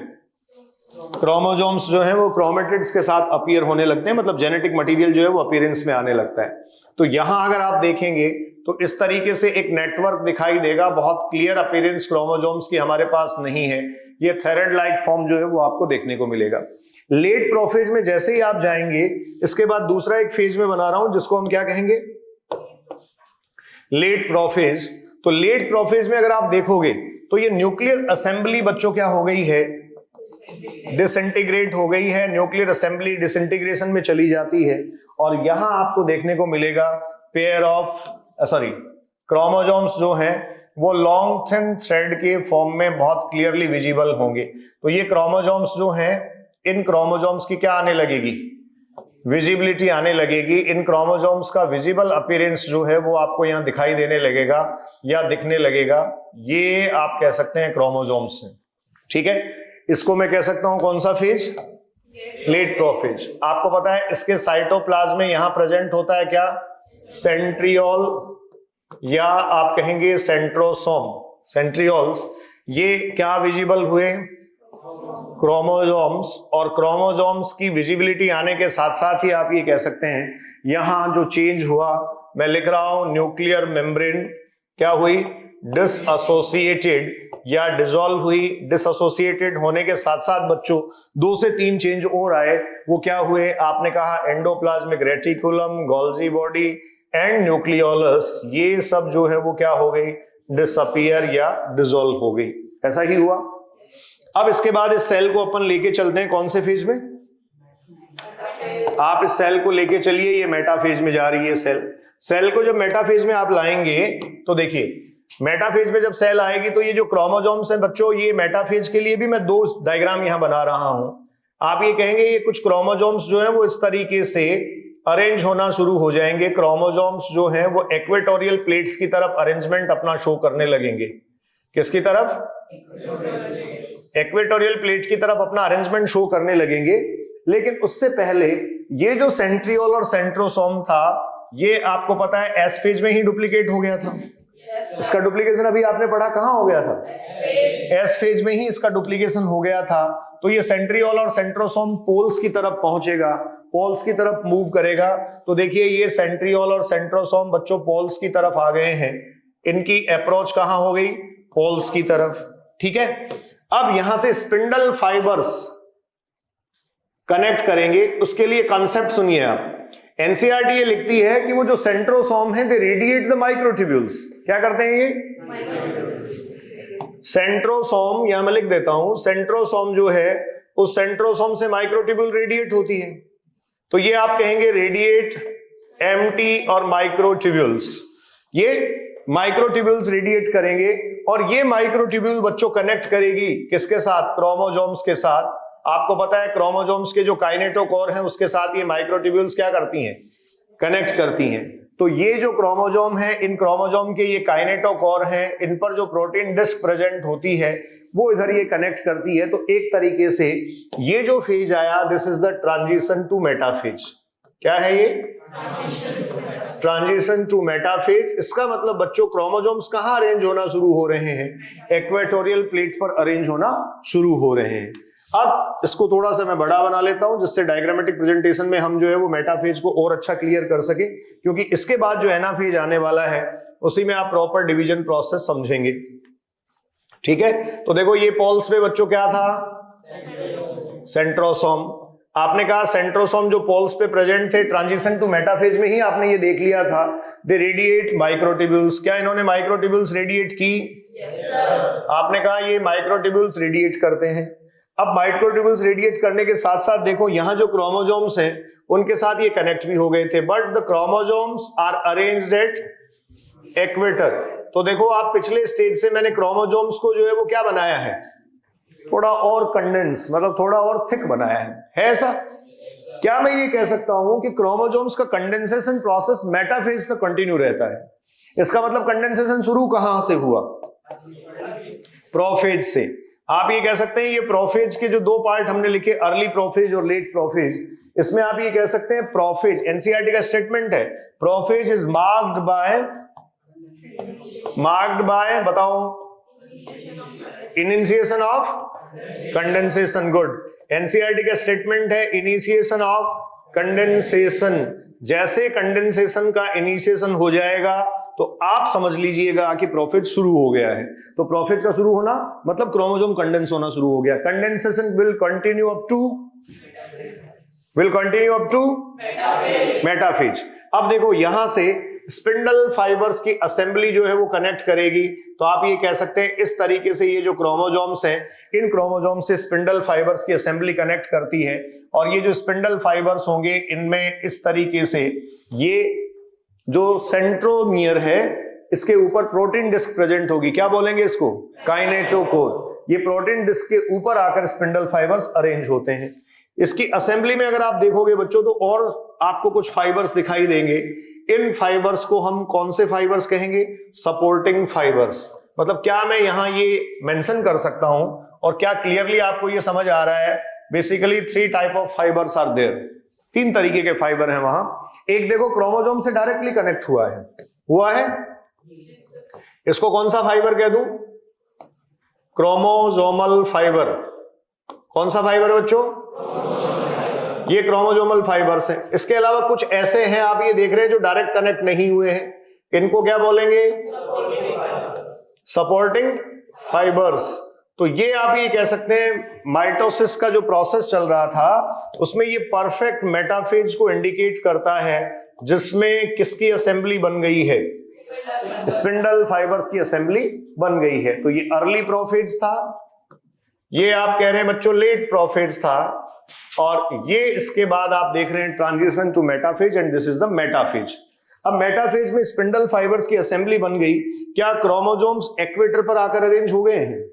क्रोमोजोम्स जो है वो क्रोमेटिड्स के साथ अपीयर होने लगते हैं, मतलब जेनेटिक मटेरियल जो है वो अपीयरेंस में आने लगता है। तो यहां अगर आप देखेंगे तो इस तरीके से एक नेटवर्क दिखाई देगा। बहुत क्लियर अपीयरेंस क्रोमोजोम्स की हमारे पास नहीं है। ये थ्रेड लाइक फॉर्म जो है वो आपको देखने को मिलेगा। लेट प्रोफेज में जैसे ही आप जाएंगे, इसके बाद दूसरा एक फेज में बना रहा हूं जिसको हम क्या कहेंगे? Late prophase. तो लेट प्रोफेज में अगर आप देखोगे तो ये न्यूक्लियर असेंबली बच्चों क्या हो गई है? डिसइंटीग्रेट हो गई है। न्यूक्लियर असेंबली डिसइंटीग्रेशन में चली जाती है और यहां आपको देखने को मिलेगा क्रोमोजोम्स जो हैं वो लॉन्ग थिन थ्रेड के फॉर्म में बहुत क्लियरली विजिबल होंगे। तो ये क्रोमोजोम्स जो हैं, इन क्रोमोजोम्स की क्या आने लगेगी? विजिबिलिटी आने लगेगी। इन क्रोमोजोम्स का विजिबल अपीयरेंस जो है वो आपको यहां दिखाई देने लगेगा या दिखने लगेगा। ये आप कह सकते हैं क्रोमोजोम्स हैं। ठीक है, इसको मैं कह सकता हूं कौन सा फेज? Late prophase. आपको पता है इसके साइटोप्लाज्म में यहां प्रेजेंट होता है क्या? सेंट्रियोल या आप कहेंगे सेंट्रोसोम। सेंट्रियोल्स ये क्या विजिबल हुए? क्रोमोजोम्स। और क्रोमोजोम्स की विजिबिलिटी आने के साथ साथ ही आप ये कह सकते हैं यहां जो चेंज हुआ, मैं लिख रहा हूं न्यूक्लियर मेम्ब्रेन क्या हुई? डिसएसोसिएटेड या डिसॉल्व हुई। डिसएसोसिएटेड होने के साथ साथ बच्चों 2 से 3 चेंज और आए। वो क्या हुए? आपने कहा endoplasmic reticulum, Golgi body and nucleolus, ये सब जो है वो क्या हो गई? डिसअपीयर या डिसॉल्व हो गई। ऐसा ही हुआ। अब इसके बाद इस सेल को अपन लेके चलते हैं कौन से फेज में? आप इस सेल को लेके चलिए, ये मेटाफेज में जा रही है सेल को जब मेटाफेज में आप लाएंगे तो देखिए मेटाफेज में जब सेल आएगी तो ये जो क्रोमोजोम्स हैं बच्चों, ये मेटाफेज के लिए भी मैं 2 डायग्राम यहां बना रहा हूं। आप ये कहेंगे ये कुछ क्रोमोजोम्स जो है वो इस तरीके से अरेंज होना शुरू हो जाएंगे। क्रोमोजोम्स जो है वो इक्वेटोरियल प्लेट्स की तरफ अरेंजमेंट अपना शो करने लगेंगे। किसकी तरफ? इक्वेटोरियल प्लेट की तरफ अपना अरेंजमेंट शो करने लगेंगे। लेकिन उससे पहले ये जो सेंट्रियोल और सेंट्रोसोम था, ये आपको पता है एस फेज में ही डुप्लीकेट हो गया था। इसका डुप्लीकेशन अभी आपने पढ़ा कहां हो गया था? एस फेज में ही इसका डुप्लीकेशन हो गया था। तो ये सेंट्रियोल और सेंट्रोसोम पोल्स की तरफ पहुंचेगा, पोल्स की तरफ मूव करेगा। तो देखिए ये सेंट्रियोल और सेंट्रोसोम बच्चों पोल्स की तरफ आ गए हैं। इनकी अप्रोच कहां हो गई? पोल्स की तरफ। ठीक है, अब यहां से स्पिंडल फाइबर्स कनेक्ट करेंगे। उसके लिए कंसेप्ट सुनिए आप। एनसीईआरटी ये लिखती है कि वो जो सेंट्रोसोम है दे रेडिएट द माइक्रोट्यूब्यूल्स। क्या करते हैं ये? सेंट्रोसोम, यहां मैं लिख देता हूं, सेंट्रोसोम जो है उस सेंट्रोसोम से माइक्रोट्यूब्यूल रेडिएट होती है। तो ये आप कहेंगे रेडिएट एमटी और माइक्रोट्यूब्यूल्स। ये माइक्रोट्यूब्यूल्स रेडिएट करेंगे और ये माइक्रोट्यूब्यूल बच्चों कनेक्ट करेगी किसके साथ? क्रोमोजोम्स के साथ। आपको पता है क्रोमोजोम्स के जो काइनेटोकोर हैं उसके साथ ये माइक्रोट्यूब्यूल्स क्या करती हैं? कनेक्ट करती हैं। तो ये जो क्रोमोजोम है, इन क्रोमोजोम के ये काइनेटोकोर हैं, इन पर जो प्रोटीन डिस्क प्रेजेंट होती है वो इधर ये कनेक्ट करती है। तो एक तरीके से ये जो फेज आया, this is the transition to metaphase. क्या है ये? Transition to metaphase. इसका मतलब बच्चों क्रोमोजोम्स कहां अरेंज होना शुरू हो रहे हैं? इक्वेटोरियल प्लेट पर अरेंज होना शुरू हो रहे हैं। अब इसको थोड़ा सा मैं बड़ा बना लेता हूं जिससे डायग्रामेटिक प्रेजेंटेशन में हम जो है वो मेटाफेज को और अच्छा क्लियर कर सके, क्योंकि इसके बाद जो एनाफेज आने वाला है उसी में आप प्रॉपर डिवीजन प्रोसेस समझेंगे। ठीक है, तो देखो ये पोल्स पे बच्चों क्या था? सेंट्रोसोम। आपने कहा सेंट्रोसोम जो पोल्स पे प्रेजेंट थे, ट्रांजिशन टू मेटाफेज में ही आपने ये देख लिया था, दे रेडिएट माइक्रोट्यूब्यूल्स। क्या इन्होंने माइक्रोट्यूब्यूल्स रेडिएट की? आपने कहा ये माइक्रोट्यूब्यूल्स रेडिएट करते हैं। अब माइक्रोट्यूब्यूल्स रेडिएट करने के साथ साथ देखो यहां जो क्रोमोजोम्स हैं उनके साथ ये कनेक्ट भी हो गए थे, but the chromosomes are arranged at equator. तो देखो आप पिछले स्टेज से मैंने क्रोमोजोम्स को जो है वो क्या बनाया है? थोड़ा और कंडेंस, मतलब थोड़ा और थिक बनाया है ऐसा? क्या मैं ये कह सकता हूं कि क्रोमोसोम्स का कंडेंसेशन प्रोसेस मेटाफेज तक कंटिन्यू रहता है? इसका मतलब कंडेंसेशन शुरू कहां से हुआ? प्रोफेज से। आप ये कह सकते हैं ये प्रोफेज के जो दो पार्ट हमने लिखे, अर्ली प्रोफेज और लेट प्रोफेज, इसमें आप ये कह सकते हैं प्रोफेज, एनसीईआरटी का स्टेटमेंट है, प्रोफेज इज मार्क्ड बाय बताओ, initiation of condensation. Good. NCERT का स्टेटमेंट है इनिशिएशन ऑफ कंडेंसेशन। जैसे कंडेंसेशन का इनिशिएशन हो जाएगा तो आप समझ लीजिएगा कि प्रोफेज शुरू हो गया है। तो प्रोफेज का शुरू होना मतलब क्रोमोसोम कंडेंस होना शुरू हो गया। Condensation will continue up to metaphase. अब देखो यहां से स्पिंडल फाइबर्स की असेंबली जो है वो कनेक्ट करेगी। तो आप ये कह सकते हैं इस तरीके से ये जो क्रोमोसोम्स हैं, इन क्रोमोसोम्स से स्पिंडल फाइबर्स की असेंबली कनेक्ट करती है, और ये जो स्पिंडल फाइबर्स होंगे इनमें इस तरीके से ये जो सेंट्रोमियर है इसके ऊपर प्रोटीन डिस्क प्रेजेंट होगी। क्या बोलेंगे इसको? काइनेटोकोर। ये प्रोटीन डिस्क के ऊपर आकर स्पिंडल फाइबर्स अरेंज होते हैं। इसकी असेंबली में अगर आप देखोगे बच्चों तो और आपको कुछ फाइबर्स दिखाई देंगे। इन फाइबर्स को हम कौन से फाइबर्स कहेंगे? Supporting fibres. मतलब क्या मैं यहां ये मेंशन कर सकता हूं और क्या क्लियरली आपको ये समझ आ रहा है? Basically 3 type of fibres are there. 3 तरीके के फाइबर हैं वहां। एक देखो क्रोमोसोम से डायरेक्टली कनेक्ट हुआ है, इसको कौन सा फाइबर कह दूं? Chromosomal fibre. कौन सा फाइबर बच्चों? ये क्रोमोसोमल फाइबर्स हैं। इसके अलावा कुछ ऐसे हैं आप ये देख रहे हैं जो डायरेक्ट कनेक्ट नहीं हुए हैं, इनको क्या बोलेंगे? Supporting fibres. तो ये आप ये कह सकते हैं माइटोसिस का जो प्रोसेस चल रहा था उसमें ये परफेक्ट मेटाफेज को इंडिकेट करता है, जिसमें किसकी असेंबली बन गई है? स्पिंडल फाइबर्स की असेंबली बन गई है। तो ये अर्ली प्रोफेज था, ये आप कह रहे हैं बच्चों लेट प्रोफेज था, और ये इसके बाद आप देख रहे हैं transition to metaphase, and this is the metaphase. अब मेटाफेज में स्पिंडल फाइबर्स की असेंबली बन गई। क्या क्रोमोसोम्स इक्वेटर पर आकर अरेंज हो गए हैं?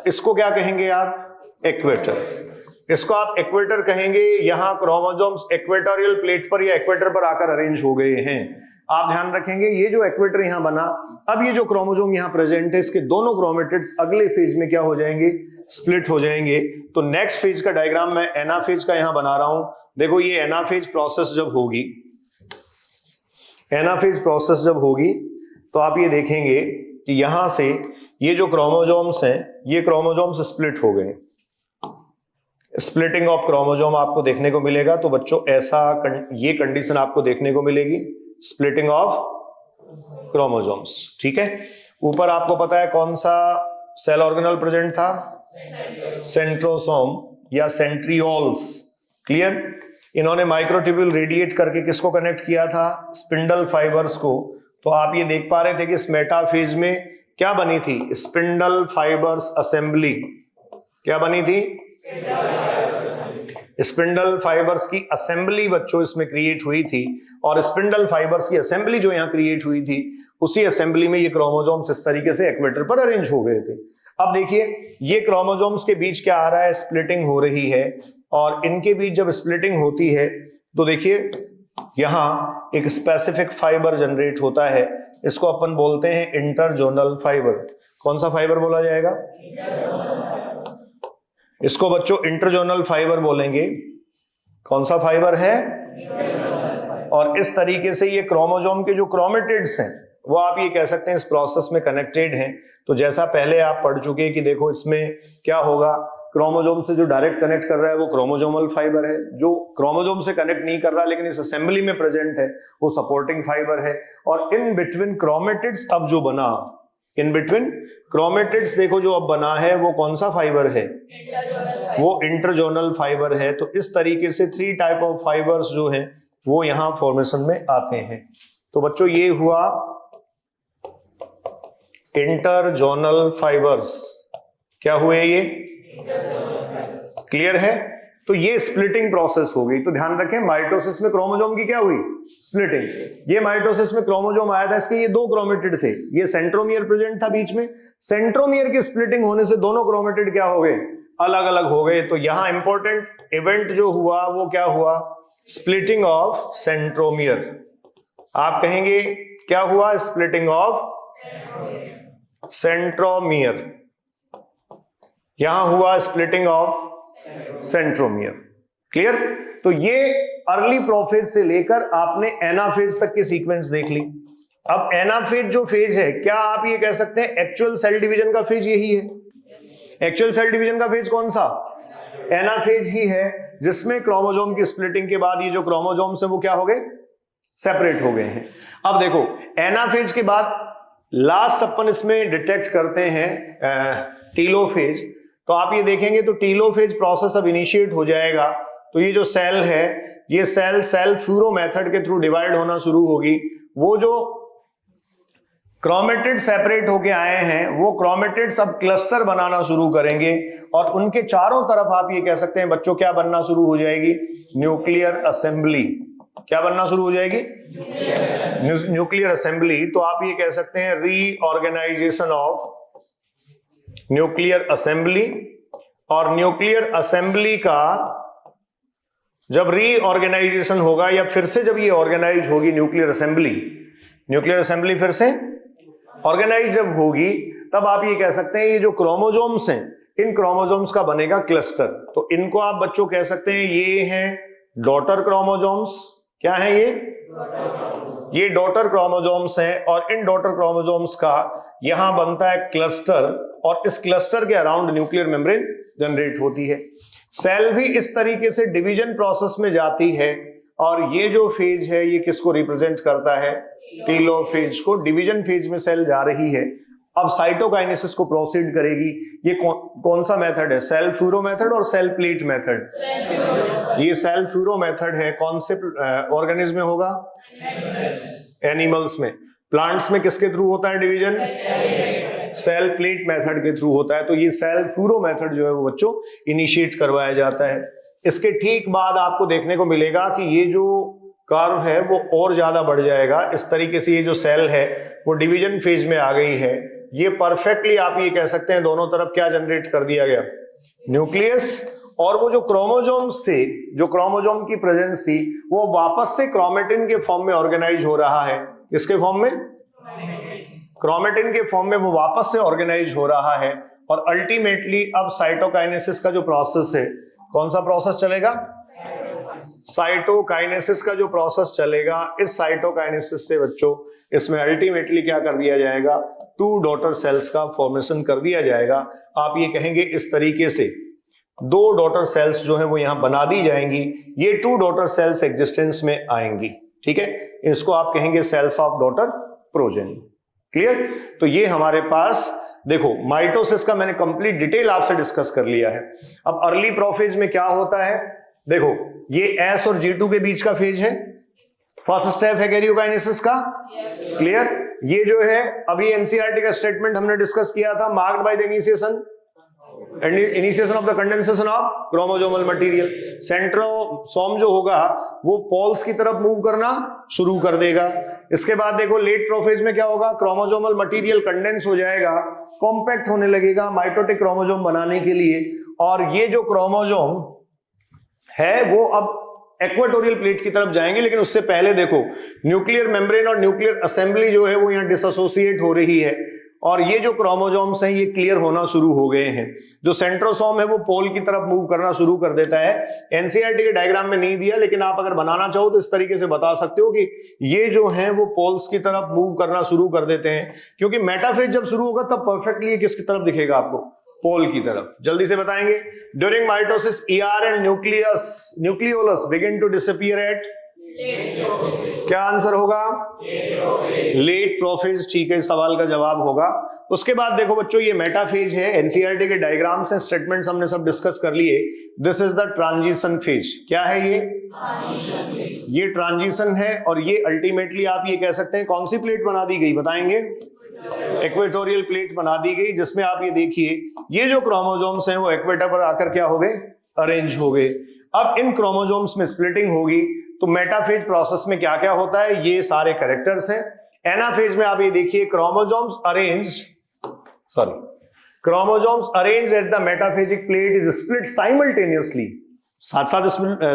इसको क्या कहेंगे आप? इक्वेटर। इसको आप इक्वेटर कहेंगे। यहां क्रोमोसोम्स इक्वेटोरियल प्लेट पर या इक्वेटर पर आकर अरेंज हो गए हैं। आप ध्यान रखेंगे ये जो इक्वेटर यहां बना, अब ये जो क्रोमोसोम यहां प्रेजेंट है इसके दोनों क्रोमेटिड्स अगले फेज में क्या हो जाएंगे? स्प्लिट हो जाएंगे। तो नेक्स्ट फेज का डायग्राम मैं एनाफेज का यहां बना रहा हूं। देखो ये एनाफेज प्रोसेस जब होगी, एनाफेज प्रोसेस जब होगी तो आप ये देखेंगे कि यहां से ये जो क्रोमोसोम्स हैं ये क्रोमोसोम्स स्प्लिट हो गए। स्प्लिटिंग ऑफ क्रोमोसोम आपको देखने को मिलेगा। तो बच्चों ऐसा ये कंडीशन आपको देखने को मिलेगी, स्प्लिटिंग ऑफ क्रोमोसोम्स। ठीक है। ऊपर आपको पता है कौन सा सेल ऑर्गेनल प्रेजेंट था? सेंट्रोसोम या सेंट्रियोल्स। क्लियर। इन्होंने माइक्रोट्यूब्यूल रेडिएट करके किसको कनेक्ट किया था? स्पिंडल फाइबर्स को। तो आप ये देख पा रहे थे कि इस मेटाफेज में क्या बनी थी? Spindle fibres assembly. क्या बनी थी? स्पिंडल फाइबर्स की असेंबली बच्चों इसमें क्रिएट हुई थी, और स्पिंडल फाइबर्स की असेंबली जो यहां क्रिएट हुई थी उसी असेंबली में ये क्रोमोसोम्स इस तरीके से इक्वेटर पर अरेंज हो गए थे। अब देखिए ये क्रोमोसोम्स के बीच क्या आ रहा है? स्प्लिटिंग हो रही है, और इनके बीच जब स्प्लिटिंग होती है तो देखिए यहां एक स्पेसिफिक फाइबर जनरेट होता है। इसको अपन बोलते हैं इंटरजोनल फाइबर। कौन सा फाइबर बोला जाएगा? इसको बच्चों इंटरजोनल फाइबर बोलेंगे। कौन सा फाइबर है? और इस तरीके से ये क्रोमोसोम के जो क्रोमेटिड्स हैं वो आप ये कह सकते हैं इस प्रोसेस में कनेक्टेड हैं। तो जैसा पहले आप पढ़ चुके हैं कि देखो इसमें क्या होगा, क्रोमोसोम से जो डायरेक्ट कनेक्ट कर रहा है वो क्रोमोसोमल फाइबर है, जो क्रोमोसोम से कनेक्ट नहीं कर रहा लेकिन इस असेंबली में प्रेजेंट है वो सपोर्टिंग फाइबर है। और इन बिटवीन क्रोमेटिड्स अब जो बना, इन बिटवीन क्रोमेटिड्स देखो जो अब बना है वो कौन सा फाइबर है? वो इंटरजोनल फाइबर है। तो इस तरीके से 3 टाइप ऑफ फाइबर्स जो हैं वो यहां फॉर्मेशन में आते हैं। तो बच्चों ये हुआ इंटरजोनल फाइबर्स। क्या हुए ये? क्लियर है। तो ये स्प्लिटिंग प्रोसेस हो गई। तो ध्यान रखें माइटोसिस में क्रोमोसोम की क्या हुई? स्प्लिटिंग। ये माइटोसिस में क्रोमोसोम आया था, इसके ये 2 क्रोमेटिड थे, ये सेंट्रोमियर प्रेजेंट था बीच में। सेंट्रोमियर की स्प्लिटिंग होने से दोनों क्रोमेटिड क्या हो गए? अलग अलग हो गए। तो यहां इंपॉर्टेंट इवेंट जो हुआ वो क्या हुआ? Splitting of centromere. आप कहेंगे क्या हुआ? Splitting of centromere. यहां हुआ स्प्लिटिंग ऑफ सेंट्रोमियर। क्लियर? तो ये अर्ली प्रोफेज से लेकर आपने एनाफेज तक की सीक्वेंस देख ली। अब एनाफेज जो फेज है, क्या आप ये कह सकते हैं एक्चुअल सेल डिवीजन का फेज यही है? एक्चुअल सेल डिवीजन का फेज कौन सा? एनाफेज ही है, जिसमें क्रोमोसोम की स्प्लिटिंग के बाद ये जो क्रोमोसोम्स हैं वो क्या हो गए? सेपरेट हो गए हैं। अब देखो एनाफेज के बाद लास्ट अपन इसमें डिटेक्ट करते हैं टीलोफेज। तो आप ये देखेंगे तो टीलोफेज प्रोसेस अब इनिशिएट हो जाएगा। तो ये जो सेल है, ये सेल सेल फ्यूरो मेथड के थ्रू डिवाइड होना शुरू होगी। वो जो क्रोमेटिड सेपरेट होके आए हैं वो क्रोमेटिड्स अब क्लस्टर बनाना शुरू करेंगे और उनके चारों तरफ आप ये कह सकते हैं बच्चों क्या बनना शुरू हो जाएगी? Nuclear assembly. क्या बनना शुरू हो जाएगी? Nuclear assembly. तो आप ये कह सकते हैं रीऑर्गेनाइजेशन ऑफ न्यूक्लियर असेंबली। और न्यूक्लियर असेंबली का जब रीऑर्गेनाइजेशन होगा या फिर से जब ये ऑर्गेनाइज होगी न्यूक्लियर असेंबली फिर से ऑर्गेनाइज जब होगी, तब आप ये कह सकते हैं ये जो क्रोमोसोम्स हैं, इन क्रोमोसोम्स का बनेगा क्लस्टर। तो इनको आप बच्चों कह सकते हैं ये हैं डॉटर क्रोमोसोम्स। क्या है ये डॉटर क्रोमोसोम्स हैं और इन डॉटर क्रोमोसोम्स का यहां बनता है क्लस्टर और इस क्लस्टर के अराउंड न्यूक्लियर मेम्ब्रेन जनरेट होती है। सेल भी इस तरीके से डिवीजन प्रोसेस में जाती है और ये जो फेज है ये किसको रिप्रेजेंट करता है? टीलोफेज को। डिवीजन फेज में सेल जा रही है, अब साइटोकाइनेसिस को प्रोसीड करेगी। ये कौन सा मेथड है? सेल फ्यूरो मेथड और सेल प्लेट मेथड। ये सेल फ्यूरो मेथड है। कौन से ऑर्गेनिज्म में होगा? एनिमल्स में। प्लांट्स में किसके थ्रू होता है डिवीजन? सेल प्लेट मेथड के थ्रू होता है। तो ये सेल फ्यूरो मेथड जो है वो बच्चों इनिशिएट करवाया जाता है। इसके ठीक बाद आपको देखने को मिलेगा कि ये जो कर्व है वो और ज्यादा बढ़ जाएगा। इस तरीके से ये जो सेल है वो डिवीजन फेज में आ गई है। ये परफेक्टली आप ये कह सकते हैं दोनों तरफ क्या जनरेट कर दिया गया? न्यूक्लियस। और वो जो क्रोमोसोम्स थे, जो क्रोमोसोम की प्रेजेंस थी, वो वापस से क्रोमेटिन के फॉर्म में ऑर्गेनाइज हो रहा है। किसके फॉर्म में? क्रोमेटिन के फॉर्म में वो वापस से ऑर्गेनाइज हो रहा है। और अल्टीमेटली अब साइटोकाइनेसिस का जो प्रोसेस है, कौन सा प्रोसेस चलेगा? साइटोकाइनेसिस का जो प्रोसेस चलेगा, इस साइटोकाइनेसिस से बच्चों इसमें अल्टीमेटली क्या कर दिया जाएगा? 2 डॉटर सेल्स का फॉर्मेशन कर दिया जाएगा। आप ये कहेंगे इस तरीके से 2 डॉटर सेल्स जो है वो यहां बना दी जाएंगी। ये 2 डॉटर सेल्स एग्जिस्टेंस में आएंगी। ठीक है, इसको आप कहेंगे cells of daughter progeny. Clear? तो ये हमारे पास देखो माइटोसिस का मैंने कंप्लीट डिटेल आपसे डिस्कस कर लिया है। अब अर्ली प्रोफेज में क्या होता है? देखो ये S और G2 के बीच का फेज है। फर्स्ट स्टेप है कैरियोकाइनेसिस का। क्लियर? ये जो है अभी एनसीईआरटी का स्टेटमेंट हमने डिस्कस किया था, marked by the initiation of the condensation of chromosomal material. Centrosome जो होगा वो पोल्स की तरफ मूव करना शुरू कर देगा। इसके बाद देखो लेट प्रोफेज में क्या होगा? क्रोमोसोमल मटेरियल कंडेंस हो जाएगा, कॉम्पैक्ट होने लगेगा माइटोटिक क्रोमोसोम बनाने के लिए। और ये जो क्रोमोसोम है वो अब इक्वेटोरियल प्लेट की तरफ जाएंगे। लेकिन उससे पहले देखो न्यूक्लियर मेम्ब्रेन और न्यूक्लियर असेंबली जो है वो यहाँ डिसोसिएट हो रही है और ये जो क्रोमोसोम्स हैं ये क्लियर होना शुरू हो गए हैं। जो सेंट्रोसोम है वो पोल की तरफ मूव करना शुरू कर देता है। एनसीईआरटी के डायग्राम में नहीं दिया, लेकिन आप अगर बनाना चाहो तो इस तरीके से बता सकते हो कि ये जो है वो पोल्स की तरफ मूव करना शुरू कर देते हैं। क्योंकि मेटाफेज जब शुरू होगा तब परफेक्टली ये किसकी तरफ दिखेगा आपको? पोल की तरफ। जल्दी से बताएंगे। During mitosis ER and nucleolus begin to disappear at. क्या आंसर होगा? Late prophase. ठीक है, इस सवाल का जवाब होगा। उसके बाद देखो बच्चों ये मेटाफेज है। एनसीईआरटी के डायग्राम्स हैं, स्टेटमेंट्स हमने सब डिस्कस कर लिए। This is the transition phase. क्या है ये ट्रांजिशन है। और ये अल्टीमेटली आप ये कह सकते हैं कौन सी प्लेट बना दी गई? बताएंगे। इक्वेटोरियल प्लेट बना दी गई, जिसमें आप ये देखिए ये जो क्रोमोसोम्स हैं वो इक्वेटर पर आकर क्या हो गए? अरेंज हो गए। अब इन क्रोमोसोम्स में स्प्लिटिंग होगी तो मेटाफेज प्रोसेस में क्या क्या होता है? ये सारे कैरेक्टर्स हैं। एनाफेज में आप ये देखिए chromosomes Chromosomes arranged at the metaphasic plate is split simultaneously. साथ साथ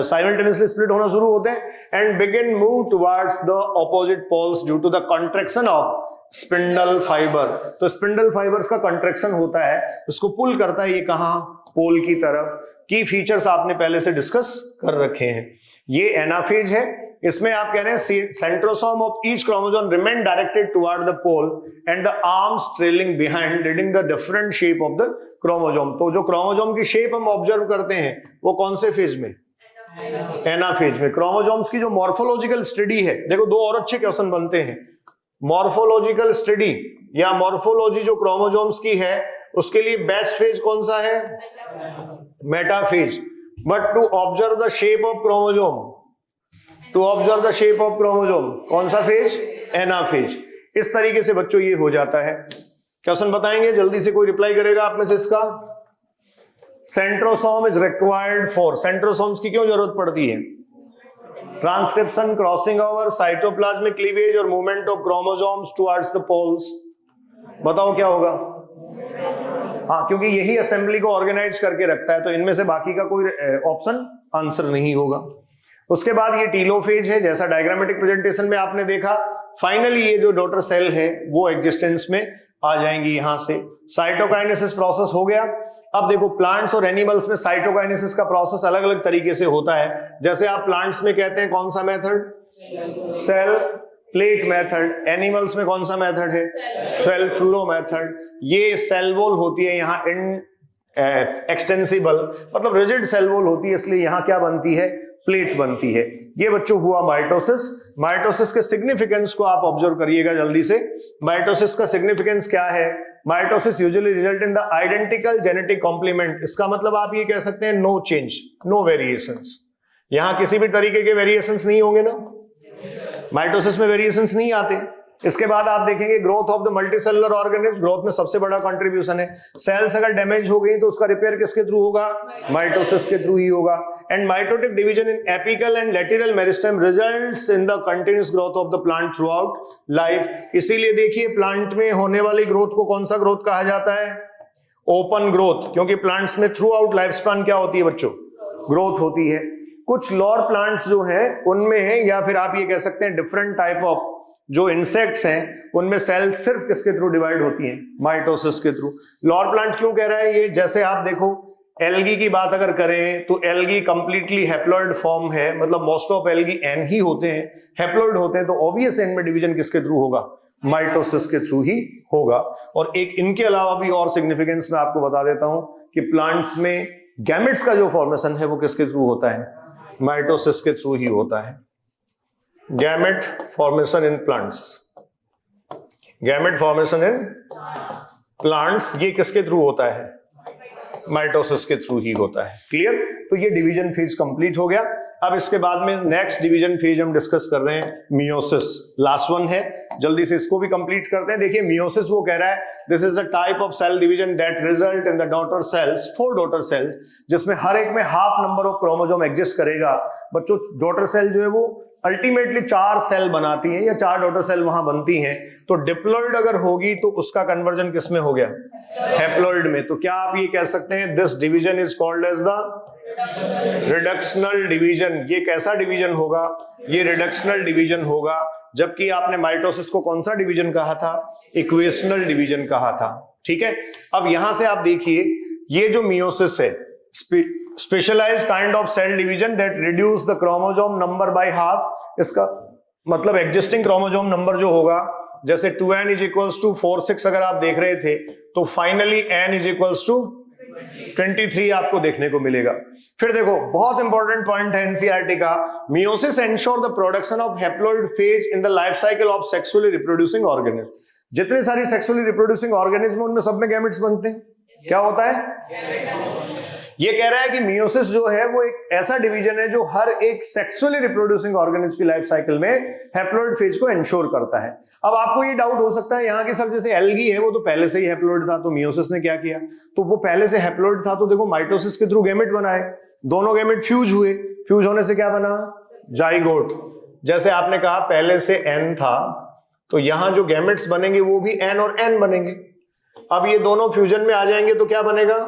साइमल्टेनियसली स्प्लिट होना शुरू होते हैं and begin move towards the opposite poles due to the contraction of spindle fibre. तो स्पिंडल फाइबर्स का कंट्रैक्शन होता है, उसको पुल करता है ये कहां, पोल की तरफ। की फीचर्स आपने पहले से डिस्कस कर रखे हैं। ये एनाफेज है, इसमें आप कह रहे हैं centrosome of each chromosome remain directed toward the pole and the arms trailing behind reading the different shape of the chromosome. तो जो क्रोमोसोम की शेप हम ऑब्जर्व करते हैं वो कौन से फेज में, एनाफेज में। क्रोमोसोम्स की जो मॉर्फोलॉजिकल स्टडी है, देखो दो और अच्छे क्वेश्चन बनते हैं। मॉर्फोलॉजिकल स्टडी या मॉर्फोलॉजी जो क्रोमोसोम्स की है उसके लिए बेस्ट फेज कौन सा है, metaphase. But to observe the shape of chromosome, to observe the shape of chromosome कौन सा फेज, एनाफेज। इस तरीके से बच्चों ये हो जाता है। क्वेश्चन बताएंगे जल्दी से, कोई रिप्लाई करेगा आप में से इसका। Centrosome is required for, centrosomes की क्यों जरूरत पड़ती है, transcription, crossing over, cytoplasmic cleavage और movement of chromosomes towards the poles. बताओ क्या होगा। हाँ, क्योंकि यही असेंबली को ऑर्गेनाइज करके रखता है, तो इनमें से बाकी का कोई ऑप्शन आंसर नहीं होगा। उसके बाद ये टीलोफेज है, जैसा डायग्रामेटिक प्रेजेंटेशन में आपने देखा। फाइनली ये जो डॉटर सेल है वो एग्जिस्टेंस में आ जाएंगी। यहां से साइटोकाइनेसिस प्रोसेस हो गया। अब देखो प्लांट्स और एनिमल्स में साइटोकाइनेसिस का प्रोसेस अलग अलग तरीके से होता है। जैसे आप प्लांट्स में कहते हैं कौन सा method, cell plate method. Animals में कौन सा मेथड है, सेल फ्लो मेथड। ये सेल वॉल होती है यहाँ इन एक्सटेंसिबल, मतलब रिजिड सेल वॉल होती है, इसलिए यहाँ क्या बनती है, प्लेट बनती है। ये बच्चों हुआ माइटोसिस। माइटोसिस के सिग्निफिकेंस को आप ऑब्जर्व करिएगा जल्दी से। माइटोसिस का सिग्निफिकेंस क्या है, mitosis usually result in the identical genetic complement. इसका मतलब आप ये कह सकते हैं नो चेंज, नो वेरिएशंस। यहां किसी भी तरीके के वेरिएशंस नहीं होंगे ना, माइटोसिस में वेरिएशंस नहीं आते। इसके बाद आप देखेंगे growth of the multicellular organism. Growth में सबसे बड़ा कंट्रीब्यूशन है। सेल्स अगर डैमेज हो गई तो उसका रिपेयर किसके थ्रू होगा, माइटोसिस के थ्रू ही होगा। And mitotic division in apical and lateral meristem results in the continuous growth of the plant through out life. इसीलिए देखिए प्लांट में होने वाली ग्रोथ को कौन सा ग्रोथ कहा जाता है, ओपन ग्रोथ, क्योंकि प्लांट्स में थ्रू आउट लाइफ स्पैन क्या होती है बच्चों, ग्रोथ होती है। कुछ लॉर प्लांट्स जो है उनमें, या फिर आप ये कह सकते हैं डिफरेंट टाइप ऑफ जो इंसेक्ट्स हैं उनमें सेल सिर्फ किसके थ्रू डिवाइड होती हैं, माइटोसिस के थ्रू। लॉर प्लांट क्यों कह रहा है ये, जैसे आप देखो एल्गी की बात अगर करें तो एल्गी कंप्लीटली हैप्लॉइड फॉर्म है, मतलब मोस्ट ऑफ एल्गी एन ही होते हैं, हैप्लॉइड होते हैं, तो ऑब्वियस एन में डिवीजन किसके थ्रू होगा, माइटोसिस के थ्रू ही होगा। और एक इनके अलावा भी और सिग्निफिकेंस मैं आपको बता देता हूं कि प्लांट्स में गैमेट्स का जो फॉर्मेशन है वो किसके थ्रू होता है, माइटोसिस के थ्रू ही होता है। Gamete formation in plants, gamete formation in plants ये किसके थ्रू होता है, माइटोसिस के थ्रू ही होता है। क्लियर। तो ये डिवीजन फेज कंप्लीट हो गया। अब इसके बाद में नेक्स्ट डिवीजन फेज हम डिस्कस कर रहे हैं मियोसिस, लास्ट वन है, जल्दी से इसको भी कंप्लीट करते हैं। देखिए मियोसिस वो कह रहा है this is the type of cell division that result in the daughter cells, 4 daughter cells, जिसमें हर एक में half number of chromosome exist करेगा। बच्चों डॉटर सेल जो है वो अल्टीमेटली 4 सेल बनाती हैं या 4 डॉटर सेल वहां बनती हैं। तो डिप्लॉइड अगर होगी तो उसका कन्वर्जन किस में हो गया, हैप्लॉइड में। तो क्या आप ये कह सकते हैं this division is called as the reductional division. ये कैसा डिवीजन होगा, ये रिडक्शनल डिवीजन होगा। जबकि आपने माइटोसिस को कौन सा डिवीजन कहा था, इक्वेशनल डिवीजन कहा था। ठीक है। अब यहां से आप देखिए ये जो मियोसिस है, specialised kind of cell division that reduce the chromosome number by half. इसका मतलब एग्जिस्टिंग क्रोमोसोम नंबर जो होगा, जैसे 2n इज इक्वल्स टू 4 6 अगर आप देख रहे थे तो finally n is equals to 23 आपको देखने को मिलेगा। फिर देखो बहुत इंपॉर्टेंट पॉइंट है एनसीईआरटी का, meiosis ensure the production of haploid phase in the life cycle of sexually reproducing organism. जितने सारी सेक्सुअली रिप्रोड्यूसिंग ऑर्गेनिज्म उनमें सब में गैमेट्स बनते हैं। क्या होता है, ये कह रहा है कि मियोसिस जो है वो एक ऐसा डिवीजन है जो हर एक सेक्सुअली रिप्रोड्यूसिंग ऑर्गेनिज्म की लाइफ साइकिल में हैप्लॉइड फेज को एंश्योर करता है। अब आपको ये डाउट हो सकता है यहाँ की सर जैसे एल्गी है वो तो पहले से ही हैप्लॉइड था, तो मियोसिस ने क्या किया, तो वो पहले से हैप्लॉइड था तो देखो माइटोसिस के थ्रू गैमेट बनाए, दोनों गैमेट फ्यूज हुए, फ्यूज होने से क्या बना, जाइगोट। जैसे आपने कहा पहले से एन था तो यहां जो गैमेट्स बनेंगे वो भी एन और एन बनेंगे। अब ये दोनों फ्यूजन में आ जाएंगे तो क्या बनेगा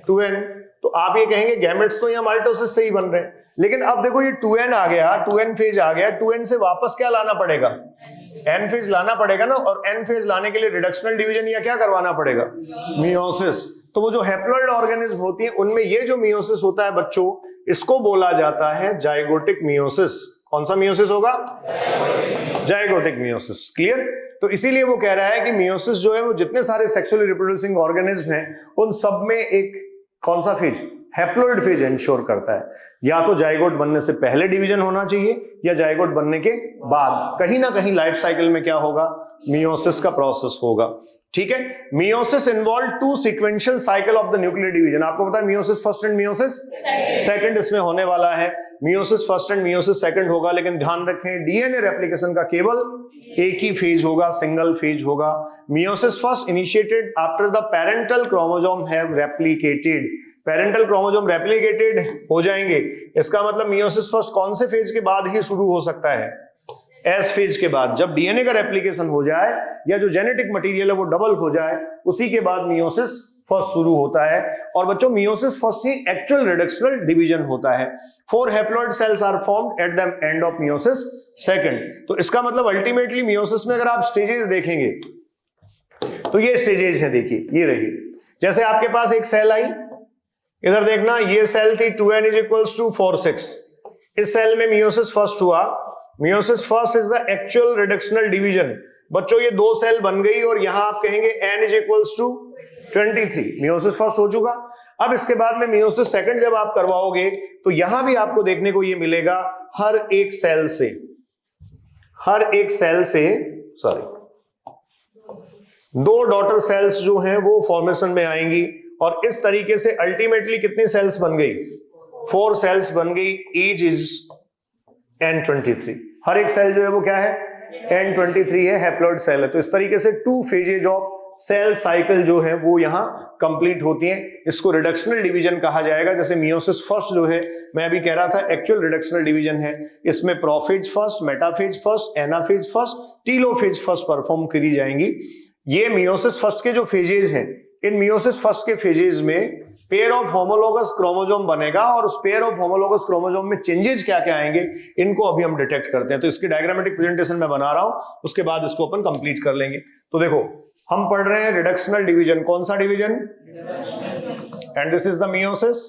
2n। तो आप ये कहेंगे गैमेट्स तो यहाँ माइटोसिस से ही बन रहे हैं, लेकिन अब देखो ये 2n आ गया, 2n फेज आ गया, 2n से वापस क्या लाना पड़ेगा n फेज लाना पड़ेगा ना, और n फेज लाने के लिए रिडक्शनल डिवीजन या क्या करवाना पड़ेगा मियोसिस। तो वो जो हैप्लॉइड ऑर्गेनिज्म होती है उनमें ये जो मियोसिस होता है बच्चों, इसको बोला जाता है जाइगोटिक मियोसिस। कौन सा मियोसिस होगा? Zygotic meiosis. क्लियर? तो इसीलिए वो कह रहा है कि मियोसिस जो है वो जितने सारे सेक्सुअली रिप्रोड्यूसिंग ऑर्गेनिज्म हैं उन सब में एक कौन सा फेज, हैप्लॉइड फेज इंश्योर करता है। या तो जाइगोट बनने से पहले डिवीजन होना चाहिए या जाइगोट बनने के बाद, कहीं ना कहीं लाइफ साइकिल में क्या होगा, मियोसिस का प्रोसेस होगा। ठीक है, meiosis involve 2 sequential cycle of the nuclear division. आपको पता है meiosis first and meiosis second इसमें होने वाला है। Meiosis first and meiosis second होगा, लेकिन ध्यान रखें डीएनए रेप्लिकेशन का केवल एक ही फेज होगा, सिंगल फेज होगा। Meiosis first initiated after the parental chromosome have replicated. Parental chromosome replicated हो जाएंगे, इसका मतलब मियोसिस फर्स्ट कौन से फेज के बाद ही शुरू हो सकता है? एस फेज के बाद। जब डीएनए का रेप्लिकेशन हो जाए या जो जेनेटिक मटेरियल है वो डबल हो जाए, उसी के बाद मियोसिस फर्स्ट शुरू होता है। और बच्चों मियोसिस फर्स्ट ही एक्चुअल रिडक्शनल डिवीजन होता है। 4 haploid cells are formed at the end of meiosis second. तो इसका मतलब अल्टीमेटली मियोसिस में अगर आप स्टेजेस देखेंगे तो ये स्टेजेस हैं, देखिए ये रही। जैसे आपके पास एक सेल आई, इधर देखना, ये सेल थी 2n = 4 6। इस सेल में मियोसिस फर्स्ट हुआ। Meiosis first is the actual reductional division. बच्चों ये 2 सेल बन गई और यहां आप कहेंगे n = 23। मियोसिस फर्स्ट हो चुका। अब इसके बाद में मियोसिस सेकंड जब आप करवाओगे तो यहां भी आपको देखने को ये मिलेगा, हर एक सेल से सॉरी 2 डॉटर सेल्स जो हैं वो फॉर्मेशन में आएंगी, और इस तरीके से अल्टीमेटली कितनी सेल्स बन गई? 4 सेल्स बन गई। As is n23। हर एक सेल जो है वो क्या है? n23 है, हैप्लॉइड सेल है। तो इस तरीके से 2 फेजेज ऑफ सेल साइकिल जो है वो यहां कंप्लीट होती हैं। इसको रिडक्शनल डिवीजन कहा जाएगा। जैसे मियोसिस फर्स्ट जो है, मैं अभी कह रहा था एक्चुअल रिडक्शनल डिवीजन है। इसमें prophase first, metaphase first, anaphase first, telophase first perform करी जाएंगी। ये मियोसिस फर्स्ट के जो फेजेज हैं, इन मियोसिस फर्स्ट के फेजेज में पेयर ऑफ होमोलोगस क्रोमोसोम बनेगा, और उस पेयर ऑफ होमोलोगस क्रोमोसोम में चेंजेस क्या क्या आएंगे इनको अभी हम डिटेक्ट करते हैं। तो इसकी डायग्रामेटिक प्रेजेंटेशन मैं बना रहा हूं, उसके बाद इसको अपन कंप्लीट कर लेंगे। तो देखो हम पढ़ रहे हैं रिडक्शनल डिवीजन। कौन सा division? And this is the meiosis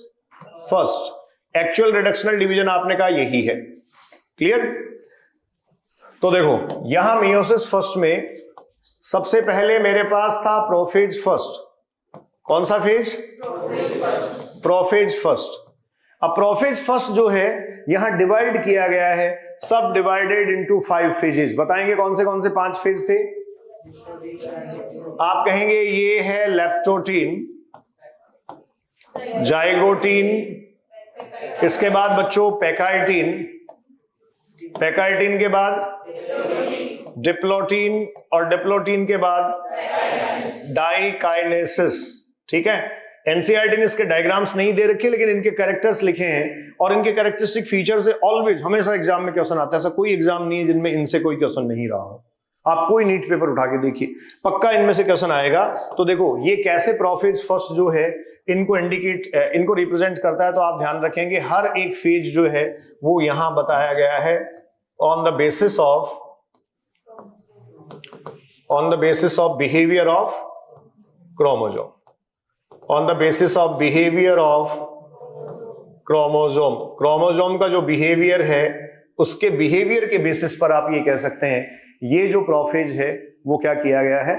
first. Actual reductional division आपने कहा यही है। क्लियर? तो देखो यहां मियोसिस फर्स्ट में सबसे पहले मेरे पास था प्रोफेज फर्स्ट। कौन सा फेज? Prophase first. अब प्रोफेज फर्स्ट जो है यहां डिवाइड किया गया है, सब डिवाइडेड इनटू 5 फेजेस। बताएंगे कौन से 5 फेज थे? आप कहेंगे ये है लेप्टोटीन, जाइगोटीन, इसके बाद बच्चों पैकाइटीन, पैकाइटीन के बाद डिप्लोटीन, और डिप्लोटीन के बाद डाइकाइनेसिस। ठीक है, एनसीईआरटी ने इसके डायग्राम्स नहीं दे रखे, लेकिन इनके कैरेक्टर्स लिखे हैं, और इनके कैरेक्टरिस्टिक फीचर्स ऑलवेज हमेशा एग्जाम में क्वेश्चन आता है। ऐसा कोई एग्जाम नहीं है जिनमें इनसे कोई क्वेश्चन नहीं रहा हो। आप कोई नीट पेपर उठा के देखिए, पक्का इनमें से क्वेश्चन आएगा। तो देखो ये कैसे प्रोफेज फर्स्ट जो है इनको इनको रिप्रेजेंट करता है। तो आप ध्यान रखेंगे हर एक फेज जो है वो यहां बताया गया है on the basis of behaviour of chromosome. On the basis of behaviour of chromosome. Chromosome का जो बिहेवियर है उसके बिहेवियर के बेसिस पर आप ये कह सकते हैं ये जो प्रोफेज है वो क्या किया गया है?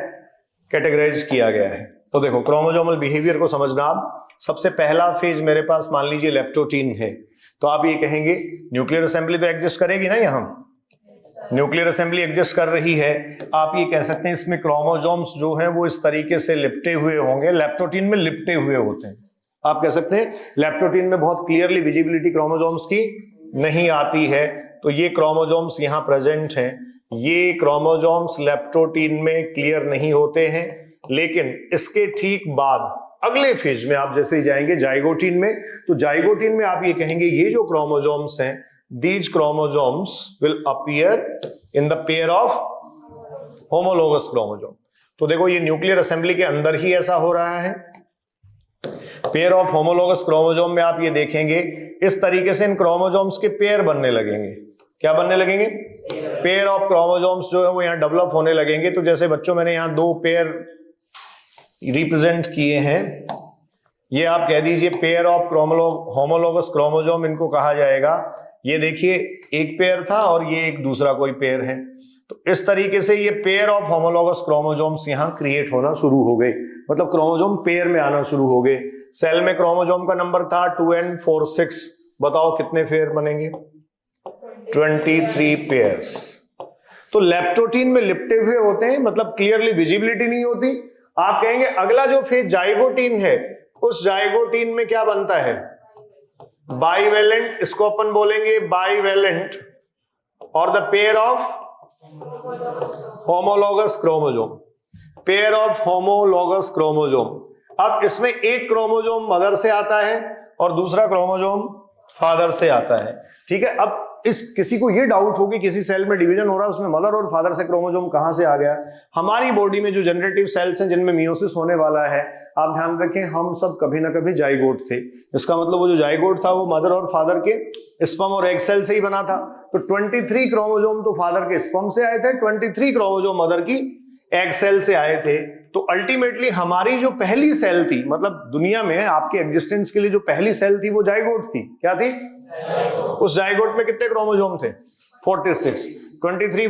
कैटेगराइज किया गया है। तो देखो क्रोमोसोमल बिहेवियर को समझना। आप सबसे पहला फेज मेरे पास मान लीजिए लेप्टोटीन है, तो आप ये कहेंगे न्यूक्लियर असेंबली तो एग्जिस्ट करेगी ना, यहां न्यूक्लियर असेंबली एग्जिस्ट कर रही है। आप ये कह सकते हैं इसमें क्रोमोसोम्स जो हैं वो इस तरीके से लिपटे हुए होंगे, लेप्टोटीन में लिपटे हुए होते हैं। आप कह सकते हैं लेप्टोटीन में बहुत क्लियरली विजिबिलिटी क्रोमोसोम्स की नहीं आती है, तो ये क्रोमोसोम्स यहां प्रेजेंट हैं। ये क्रोमोसोम्स लेप्टोटीन में क्लियर नहीं होते हैं, लेकिन इसके ठीक बाद अगले फेज में आप जैसे ही जाएंगे जाइगोटीन में, तो जाइगोटीन में आप ये कहेंगे ये जो क्रोमोसोम्स हैं, these chromosomes will appear in the pair of homologous chromosome। तो देखो ये न्यूक्लियर असेंबली के अंदर ही ऐसा हो रहा है। पेयर ऑफ होमोलोगस क्रोमोसोम में आप ये देखेंगे इस तरीके से इन क्रोमोसोम्स के पेयर बनने लगेंगे। क्या बनने लगेंगे? पेयर ऑफ क्रोमोसोम्स जो है वो यहाँ डेवलप होने लगेंगे। तो जैसे बच्चों मैंने यहाँ 2 पेयर रिप्रेजेंट किए हैं, ये आप कह दीजिए पेयर ऑफ होमोलोगस क्रोमोसोम इनको कहा जाएगा। ये देखिए एक पेयर था और ये एक दूसरा कोई पेयर है। तो इस तरीके से ये पेयर ऑफ होमोलोगस क्रोमोसोम्स यहाँ क्रिएट होना शुरू हो गए, मतलब क्रोमोसोम पेयर में आना शुरू हो गए। सेल में क्रोमोसोम का नंबर था 2n46, बताओ कितने पेयर बनेंगे? 23 पेयर्स। तो लेप्टोटीन में लिपटे हुए होते हैं, मतलब क्लियरली विजिबिलिटी नहीं होती। आप कहेंगे अगला जो फेज जाइगोटीन है, उस जाइगोटीन में क्या बनता है? बाइवेलेंट, इसको अपन बोलेंगे बाइवेलेंट और the pair of homologous chromosome, pair of homologous chromosome. अब इसमें एक क्रोमोसोम मदर से आता है और दूसरा क्रोमोसोम फादर से आता है। ठीक है, अब इस किसी को ये डाउट हो कि किसी सेल में डिवीजन हो रहा है, उसमें मदर और फादर से क्रोमोसोम कहां से आ गया? हमारी बॉडी में जो जनरेटिव सेल्स हैं जिनमें मियोसिस होने वाला है, आप ध्यान रखें हम सब कभी ना कभी जाइगोट थे। इसका मतलब वो जो जाइगोट था वो मदर और फादर के स्पर्म और एग सेल से ही बना था। तो 23 क्रोमोसोम तो फादर के स्पर्म से आए थे, 23 क्रोमोसोम मदर की एग सेल से आए थे। तो अल्टीमेटली हमारी जो पहली सेल थी, मतलब दुनिया में आपके एग्जिस्टेंस के लिए जो पहली सेल थी वो जाइगोट थी। क्या थी? उस जाइगोट में कितने क्रोमोसोम थे? 46। 23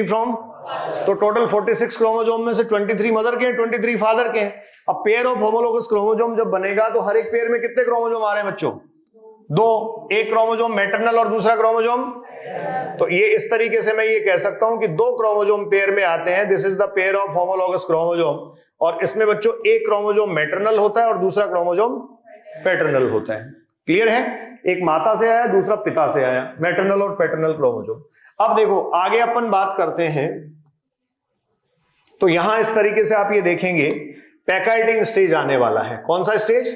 फ्रॉम तो टोटल 46 क्रोमोसोम में से 23 मदर के हैं, 23 फादर के हैं। अब पेयर ऑफ होमोलोगस क्रोमोसोम जब बनेगा तो हर एक पेयर में कितने क्रोमोसोम आ रहे हैं बच्चों? 2। एक क्रोमोसोम मैटरनल और दूसरा क्रोमोसोम, तो ये इस तरीके से मैं ये कह सकता हूं कि 2 क्रोमोसोम पेयर में आते हैं। This is the pair of homologous chromosome. और इसमें बच्चों एक क्रोमोसोम मैटरनल होता है और दूसरा क्रोमोसोम पैटर्नल होता है। क्लियर है? एक माता से आया, दूसरा पिता से आया, मैटरनल और पैटर्नल क्रोमोसोम। अब देखो आगे अपन बात करते हैं। तो यहां इस तरीके से आप ये देखेंगे पैकाइटिन स्टेज आने वाला है। कौन सा स्टेज?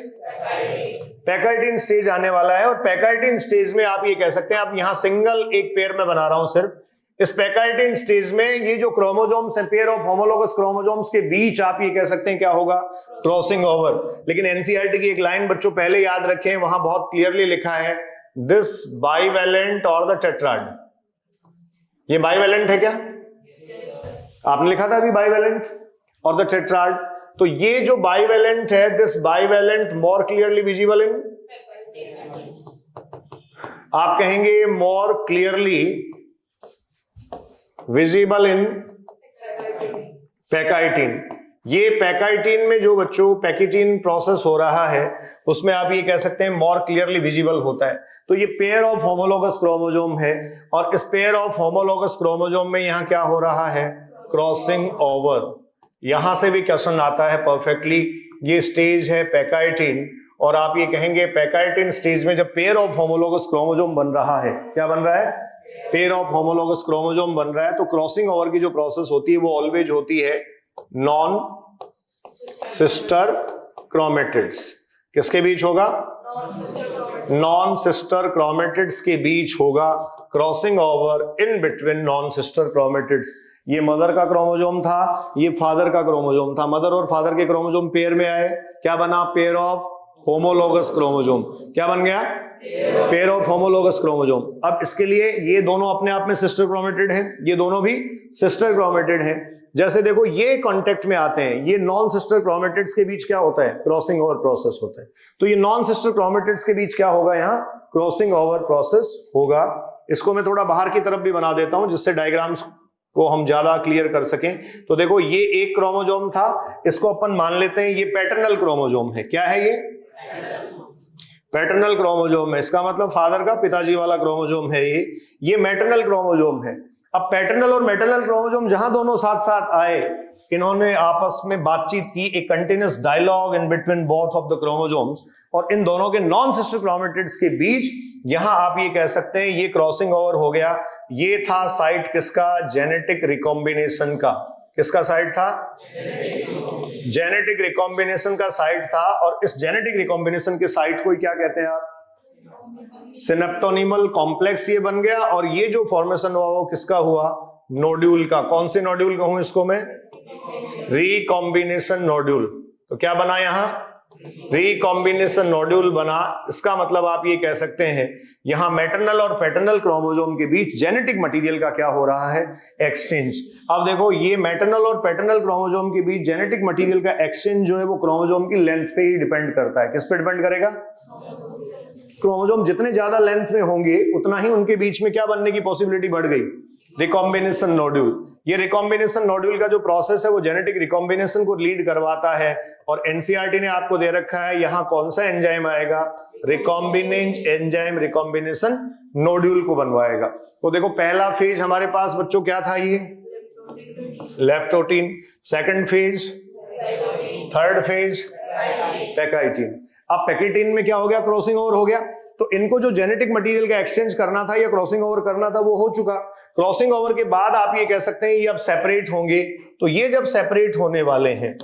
पैकाइटिन स्टेज आने वाला है। और पैकाइटिन स्टेज में आप ये कह सकते हैं, आप यहां सिंगल एक पेयर में बना रहा हूं सिर्फ। इस पैकाइटिन स्टेज में ये जो क्रोमोसोम्स हैं, पेयर ऑफ होमोलोगस क्रोमोसोम्स के बीच आप ये कह सकते हैं क्या होगा? Crossing over. लेकिन एनसीईआरटी की एक लाइन बच्चों पहले याद रखें, वहां बहुत क्लियरली लिखा है दिस बाइवेलेंट और द टेट्राड। ये बाइवेलेंट है क्या? आपने लिखा था अभी बाइवेलेंट और द टेट्राड। तो ये जो बाइवेलेंट है, this bivalent more clearly visible in, आप कहेंगे मोर क्लियरली विजिबल इन पैकाइटिन। ये पैकाइटिन में जो बच्चों पैकिटिन प्रोसेस हो रहा है उसमें आप ये कह सकते हैं मोर क्लियरली विजिबल होता है। तो ये पेयर ऑफ होमोलोगस क्रोमोसोम है और इस पेयर ऑफ होमोलोगस क्रोमोसोम में यहां क्या हो रहा है? Crossing over. यहां से भी क्वेश्चन आता है परफेक्टली। ये स्टेज है पैकाइटिन और आप ये कहेंगे पैकाइटिन स्टेज में जब पेयर ऑफ होमोलोगस क्रोमोसोम बन रहा है, क्या बन रहा है? पेयर ऑफ होमोलोगस क्रोमोसोम बन रहा है। तो क्रॉसिंग ओवर की जो प्रोसेस होती है वो ऑलवेज होती है नॉन सिस्टर क्रोमेटिड्स। किसके बीच होगा? नॉन सिस्टर क्रोमेटिड्स के बीच होगा crossing over in between non sister chromatids. ये मदर का क्रोमोसोम था, ये फादर का क्रोमोसोम था। मदर और फादर के क्रोमोसोम पेयर में आए, क्या बना? Pair of homologous chromosome. क्या बन गया? Pair of homologous chromosome. अब इसके लिए ये दोनों अपने आप में सिस्टर क्रोमेटिड हैं, ये दोनों भी सिस्टर क्रोमेटिड हैं। जैसे देखो ये कांटेक्ट में आते हैं, ये नॉन सिस्टर क्रोमेटिड्स के बीच क्या होता है? क्रॉसिंग ओवर प्रोसेस होता है। तो ये नॉन सिस्टर क्रोमेटिड्स के बीच क्या होगा? यहाँ क्रॉसिंग ओवर प्रोसेस होगा। इसको मैं थोड़ा बाहर की तरफ भी बना देता हूं जिससे डायग्राम्स को हम ज्यादा क्लियर कर सकें। तो देखो ये एक क्रोमोसोम था, इसको अपन मान लेते हैं ये पैटर्नल क्रोमोसोम है। क्या है ये? पैटर्नल क्रोमोसोम है। इसका मतलब फादर का पिताजी वाला क्रोमोसोम है ये मैटरनल क्रोमोसोम है। अब पैटर्नल और मैटरनल क्रोमोसोम जहां दोनों साथ साथ आए, इन्होंने आपस में बातचीत की, एक continuous dialogue in between both of the chromosomes, और इन दोनों के नॉन सिस्टर क्रोमेटिड्स के बीच यहां आप ये कह सकते हैं ये क्रॉसिंग ओवर हो गया। ये था साइट किसका? जेनेटिक रिकॉम्बिनेशन का। किसका साइट था? जेनेटिक रिकॉम्बिनेशन का साइट था। और इस जेनेटिक रिकॉम्बिनेशन के साइट को क्या कहते हैं आप? सिनेप्टोनिमल कॉम्प्लेक्स ये बन गया। और ये जो फॉर्मेशन हुआ वो किसका हुआ? नोड्यूल का। कौन से नोड्यूल कहूं इसको मैं? Recombination nodule. तो क्या बना यहां? रिकॉम्बिनेशन नोड्यूल बना। इसका मतलब आप ये कह सकते हैं यहां मैटरनल और पैटर्नल क्रोमोसोम के बीच जेनेटिक मटेरियल का क्या हो रहा है? एक्सचेंज। अब देखो ये मैटरनल और पैटर्नल क्रोमोसोम के बीच जेनेटिक मटेरियल का एक्सचेंज जो है वो क्रोमोसोम की लेंथ पे ही डिपेंड करता है। किस पे डिपेंड करेगा? क्रोमोसोम जितने ज्यादा लेंथ में होंगे उतना ही उनके बीच में क्या बनने की पॉसिबिलिटी बढ़ गई? Recombination nodule. ये रिकॉम्बिनेशन नोड्यूल का जो प्रोसेस है वो जेनेटिक रिकॉम्बिनेशन को लीड करवाता है। और एनसीईआरटी ने आपको दे रखा है यहां कौन सा एंजाइम आएगा? रिकॉम्बिनेज एंजाइम रिकॉम्बिनेशन नोड्यूल को बनवाएगा। तो देखो पहला फेज हमारे पास बच्चों क्या था? ये leptotene. Second phase, third phase pachytene. अब पैकेटिन में क्या हो गया? क्रॉसिंग ओवर हो गया। तो इनको जो जेनेटिक मटेरियल का एक्सचेंज करना था या क्रॉसिंग ओवर करना था वो हो चुका। क्रॉसिंग ओवर के बाद आप ये कह सकते हैं ये अब सेपरेट होंगे। तो ये जब सेपरेट होने वाले हैं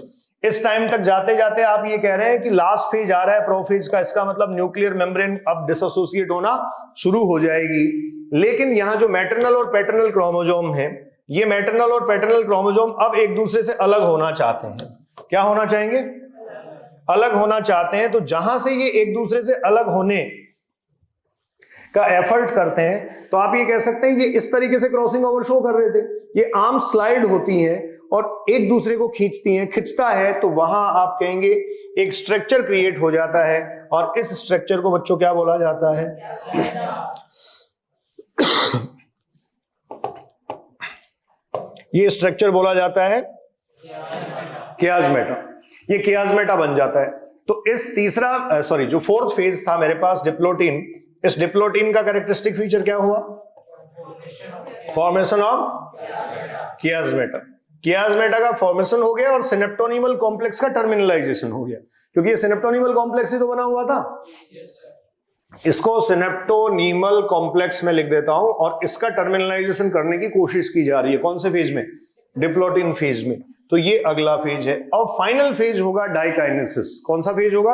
इस टाइम तक जाते जाते आप ये कह रहे हैं कि लास्ट फेज आ रहा है प्रोफेज का। इसका मतलब न्यूक्लियर मेम्ब्रेन अब डिसोसिएट होना शुरू हो जाएगी। लेकिन यहां जो मैटरनल और पैटर्नल क्रोमोसोम है ये मैटरनल और पैटर्नल क्रोमोसोम अब एक दूसरे से अलग होना चाहते हैं। क्या होना चाहेंगे? अलग होना चाहते हैं। तो जहां से ये एक दूसरे से अलग होने का एफर्ट करते हैं तो आप ये कह सकते हैं ये इस तरीके से क्रॉसिंग ओवर शो कर रहे थे। ये आर्म स्लाइड होती हैं और एक दूसरे को खींचती हैं। खिंचता है तो वहां आप कहेंगे एक स्ट्रक्चर क्रिएट हो जाता है और इस स्ट्रक्चर को बच्चों क्या बोला जाता है? ये स्ट्रक्चर बोला जाता है कियाज्मेटा। ये कियाज्मेटा बन जाता है। तो इस जो फोर्थ फेज था मेरे पास डिप्लोटीन, इस डिप्लोटीन का कैरेक्टरिस्टिक फीचर क्या हुआ? Formation of कियाज्मेटा। कियाज्मेटा का फॉर्मेशन हो गया और सिनेप्टोनिमल कॉम्प्लेक्स का टर्मिनलाइजेशन हो गया। क्योंकि ये सिनेप्टोनिमल कॉम्प्लेक्स ही तो बना हुआ था। इसको सिनेप्टोनिमल कॉम्प्लेक्स में लिख देता हूं और इसका टर्मिनलाइजेशन करने की कोशिश की जा रही है। कौन से फेज में? डिप्लोटीन फेज में। तो ये अगला फेज है। और फाइनल फेज होगा डाइकाइनेसिस। कौन सा फेज होगा?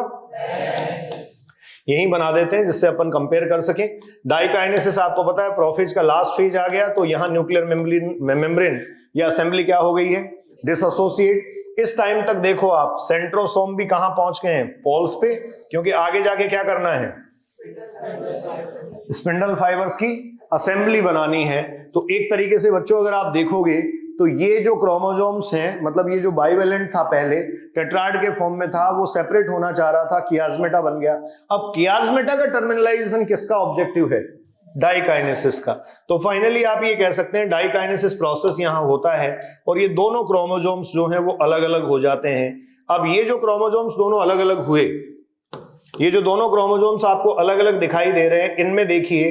यही बना देते हैं जिससे अपन कंपेयर कर सकें। डाइकाइनेसिस आपको पता है प्रोफेज का लास्ट फेज आ गया। तो यहां न्यूक्लियर मेम्ब्रेन या असेंबली क्या हो गई है? डिसोसिएट। इस टाइम तक देखो आप सेंट्रोसोम भी कहां पहुंच गए हैं? पोल्स पे। क्योंकि आगे जाके क्या करना है? स्पिंडल फाइबर्स की असेंबली बनानी है। तो एक तरीके से बच्चों अगर आप देखोगे तो ये जो क्रोमोसोम्स हैं, मतलब ये जो बाइवेलेंट था पहले टेट्राड के फॉर्म में था, वो सेपरेट होना चाह रहा था, कियाज्मेटा बन गया। अब कियाज्मेटा का टर्मिनलाइजेशन किसका ऑब्जेक्टिव है? डाइकाइनेसिस का। तो फाइनली आप ये कह सकते हैं डाइकाइनेसिस प्रोसेस यहां होता है और ये दोनों क्रोमोसोम्स जो हैं वो अलग अलग हो जाते हैं। अब ये जो क्रोमोसोम्स दोनों अलग अलग हुए, ये जो दोनों क्रोमोसोम्स आपको अलग अलग दिखाई दे रहे हैं, इनमें देखिए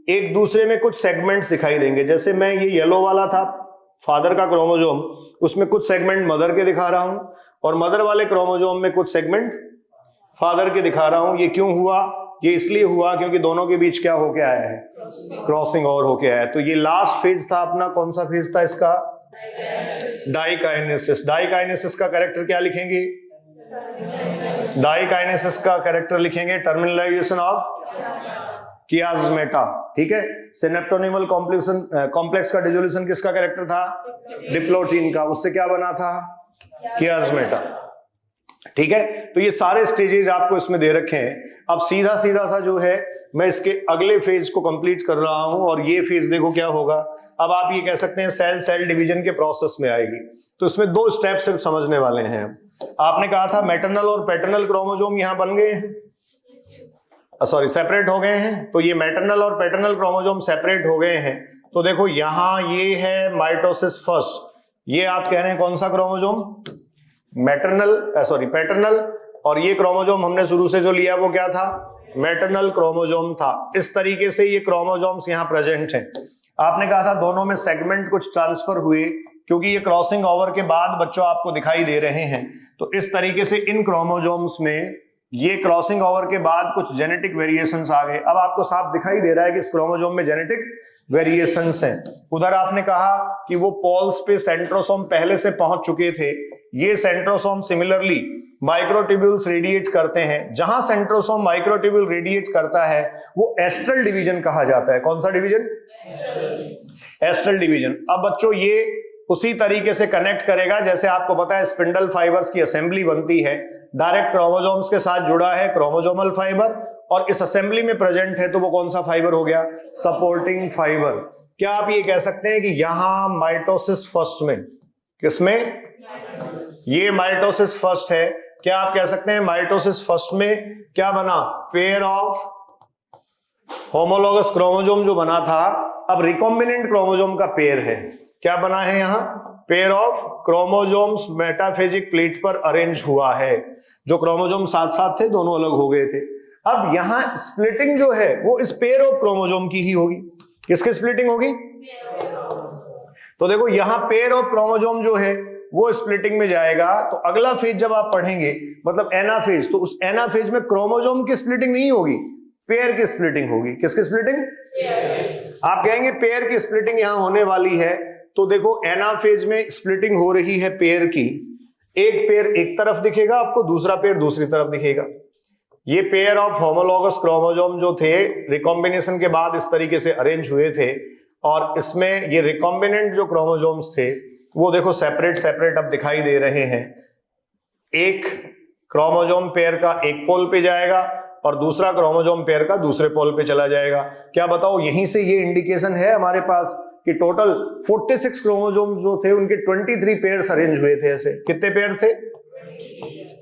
एक दूसरे में कुछ सेगमेंट्स दिखाई देंगे। जैसे मैं ये येलो वाला था फादर का क्रोमोसोम, उसमें कुछ सेगमेंट मदर के दिखा रहा हूं और मदर वाले क्रोमोसोम में कुछ सेगमेंट फादर के दिखा रहा हूं। ये क्यों हुआ? ये इसलिए हुआ क्योंकि दोनों के बीच क्या होके आया है? क्रॉसिंग ओवर होके आया है। तो ये लास्ट फेज था अपना। कौन सा फेज था इसका? डाइकाइनेसिस। डाइकाइनेसिस का कैरेक्टर क्या लिखेंगे? डाइकाइनेसिस का कैरेक्टर लिखेंगे टर्मिनलाइजेशन ऑफ कियाज्मेटा। ठीक है। सिनेप्टोनिमल कॉम्प्लेक्स का डिसोल्यूशन किसका कैरेक्टर था? डिप्लोटीन का। उससे क्या बना था? कियाज्मेटा। ठीक है। तो ये सारे स्टेजेस आपको इसमें दे रखे हैं। अब सीधा सीधा सा जो है मैं इसके अगले फेज को कंप्लीट कर रहा हूं और ये फेज देखो क्या होगा। अब आप ये कह सकते हैं सेल सेल डिवीजन के प्रोसेस में आएगी। तो इसमें दो स्टेप सिर्फ समझने वाले हैं। आपने कहा था मैटरनल और पैटर्नल क्रोमोसोम यहां बन गए हैं, सेपरेट हो गए हैं। तो ये मैटरनल और पैटर्नल क्रोमोसोम सेपरेट हो गए हैं। तो देखो यहां ये है माइटोसिस फर्स्ट। ये आप कह रहे हैं कौन सा क्रोमोसोम? पैटर्नल। और ये क्रोमोसोम हमने शुरू से जो लिया वो क्या था? मैटरनल क्रोमोसोम था। इस तरीके से ये क्रोमोसोम्स यहां प्रेजेंट हैं। आपने कहा था दोनों में सेगमेंट कुछ ट्रांसफर हुए क्योंकि ये क्रॉसिंग ओवर के बाद बच्चों आपको दिखाई दे रहे हैं। तो इस तरीके से इन क्रोमोसोम्स में ये क्रॉसिंग ओवर के बाद कुछ जेनेटिक वेरिएशंस आ गए। अब आपको साफ दिखाई दे रहा है कि इस क्रोमोसोम में जेनेटिक वेरिएशंस हैं। उधर आपने कहा कि वो पोल्स पे सेंट्रोसोम पहले से पहुंच चुके थे। ये सेंट्रोसोम सिमिलरली माइक्रोट्यूब्यूल्स रेडिएट करते हैं। जहां सेंट्रोसोम माइक्रोट्यूब्यूल रेडिएट करता है वो एस्ट्रल डिवीजन कहा जाता है। कौन सा डिवीजन? Astral division. अब बच्चों ये उसी तरीके से कनेक्ट करेगा जैसे आपको पता है स्पिंडल फाइबर्स की असेंबली बनती है, डायरेक्ट क्रोमोसोम्स के साथ जुड़ा है क्रोमोसोमल फाइबर, और इस असेंबली में प्रेजेंट है तो वो कौन सा फाइबर हो गया? Supporting fibre. क्या आप ये कह सकते हैं कि यहां माइटोसिस फर्स्ट में, किसमें? ये माइटोसिस फर्स्ट है, क्या आप कह सकते हैं माइटोसिस फर्स्ट में क्या बना? पेयर ऑफ होमोलॉगस क्रोमोसोम जो बना था, अब रिकॉम्बिनेंट क्रोमोसोम का पेयर है, क्या बना है यहां? Pair of chromosomes metaphasic plate पर अरेंज हुआ है। जो क्रोमोसोम साथ साथ थे दोनों अलग हो गए थे। अब यहां स्प्लिटिंग जो है वो इस पेयर ऑफ क्रोमोसोम की ही होगी। किसकी स्प्लिटिंग होगी? तो देखो यहां पेयर ऑफ क्रोमोसोम जो है वो स्प्लिटिंग में जाएगा, तो अगला फेज जब आप पढ़ेंगे मतलब एनाफेज, तो उस एनाफेज में क्रोमोसोम की स्प्लिटिंग नहीं होगी, पेयर की स्प्लिटिंग होगी। किसकी स्प्लिटिंग? आप कहेंगे पेयर की स्प्लिटिंग यहां होने वाली है, तो देखो एनाफेज में स्प्लिटिंग हो रही है पेयर की, एक पेयर एक तरफ दिखेगा आपको, दूसरा पेयर दूसरी तरफ दिखेगा। ये पेयर ऑफ होमोलॉगस क्रोमोसोम जो थे रिकॉम्बिनेशन के बाद इस तरीके से अरेंज हुए थे, और इसमें ये रिकॉम्बिनेंट जो क्रोमोसोम्स थे वो देखो सेपरेट सेपरेट अब दिखाई दे रहे हैं। एक क्रोमोसोम पेयर का एक पोल पे जाएगा और दूसरा क्रोमोसोम पेयर का दूसरे पोल पे चला जाएगा। क्या बताओ, यहीं से ये इंडिकेशन है हमारे पास कि टोटल 46 क्रोमोसोम्स जो थे उनके 23 पेयर्स अरेंज हुए थे। ऐसे कितने पेयर थे?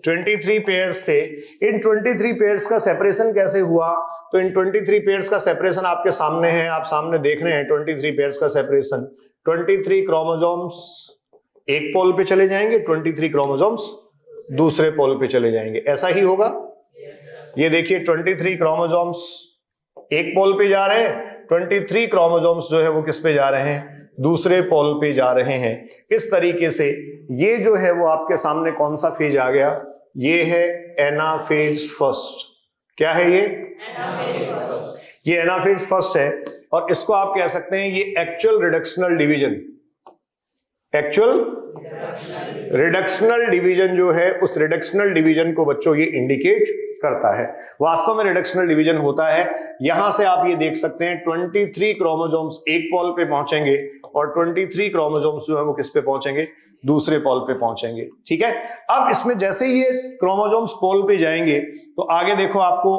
23 पेयर्स थे। इन 23 पेयर्स का सेपरेशन कैसे हुआ? तो इन 23 पेयर्स का सेपरेशन आपके सामने है, आप सामने देख रहे हैं 23 पेयर्स का सेपरेशन। 23 क्रोमोसोम्स एक पोल पे चले जाएंगे, 23 क्रोमोसोम्स दूसरे पोल पे चले जाएंगे। ऐसा ही होगा। ये देखिए 23 क्रोमोसोम्स एक पोल पे जा रहे हैं, 23 क्रोमोसोम्स जो है वो किस पे जा रहे हैं? दूसरे पोल पे जा रहे हैं। इस तरीके से ये जो है वो आपके सामने कौन सा फेज आ गया? ये है एनाफेज फर्स्ट। क्या है ये? ये एनाफेज फर्स्ट है, और इसको आप कह सकते हैं ये actual reductional division. Actual reductional division जो है, उस रिडक्शनल डिवीजन को बच्चों ये इंडिकेट करता है। वास्तव में रिडक्शनल डिवीजन होता है, यहां से आप ये देख सकते हैं 23 क्रोमोसोम्स एक पोल पे पहुंचेंगे और 23 क्रोमोसोम्स जो है वो किस पे पहुंचेंगे? दूसरे पोल पे पहुंचेंगे। ठीक है। अब इसमें जैसे ही ये क्रोमोसोम्स पोल पे जाएंगे तो आगे देखो आपको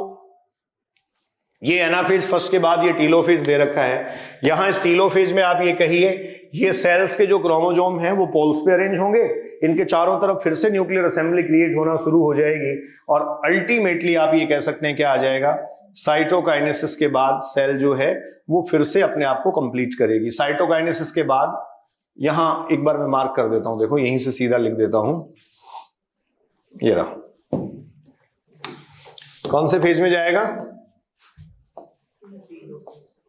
ये एनाफेज फर्स्ट के बाद ये टीलोफेज दे रखा है। यहां इस टीलोफेज में आप ये कहिए ये सेल्स के जो क्रोमोसोम हैं वो पोल्स पे अरेंज होंगे, इनके चारों तरफ फिर से न्यूक्लियर असेंबली क्रिएट होना शुरू हो जाएगी, और अल्टीमेटली आप ये कह सकते हैं क्या आ जाएगा? साइटोकाइनेसिस के बाद सेल जो है वो फिर से अपने आप को कंप्लीट करेगी। साइटोकाइनेसिस के बाद यहां एक बार मैं मार्क कर देता हूं, देखो यहीं से सीधा लिख देता हूं, ये रहा। कौन से फेज में जाएगा?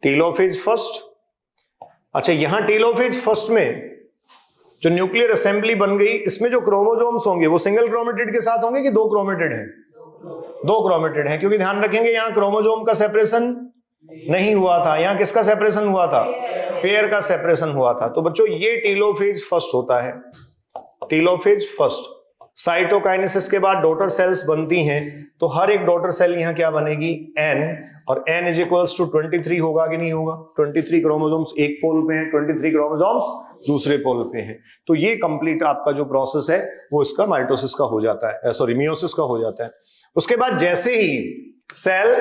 Telophase first. अच्छा, यहां टीलोफेज फर्स्ट में जो न्यूक्लियर असेंबली बन गई, इसमें जो क्रोमोसोम्स होंगे वो सिंगल क्रोमेटिड के साथ होंगे कि दो क्रोमेटिड हैं? दो क्रोमेटिड हैं, क्योंकि ध्यान रखेंगे यहां क्रोमोसोम का सेपरेशन नहीं हुआ था, यहां किसका सेपरेशन हुआ था? पेयर का सेपरेशन हुआ था। तो बच्चों ये टीलोफेज फर्स्ट होता है, टीलोफेज फर्स्ट। साइटोकाइनेसिस के बाद डॉटर सेल्स बनती हैं, तो हर एक डॉटर सेल यहां क्या बनेगी? N, और N इज इक्वल्स टू 23 होगा कि नहीं होगा? 23 क्रोमोसोम्स एक पोल पे हैं, 23 क्रोमोसोम्स दूसरे पोल पे हैं। तो ये कंप्लीट आपका जो प्रोसेस है वो इसका माइटोसिस का हो जाता है, सॉरी मियोसिस का हो जाता है। उसके बाद जैसे ही सेल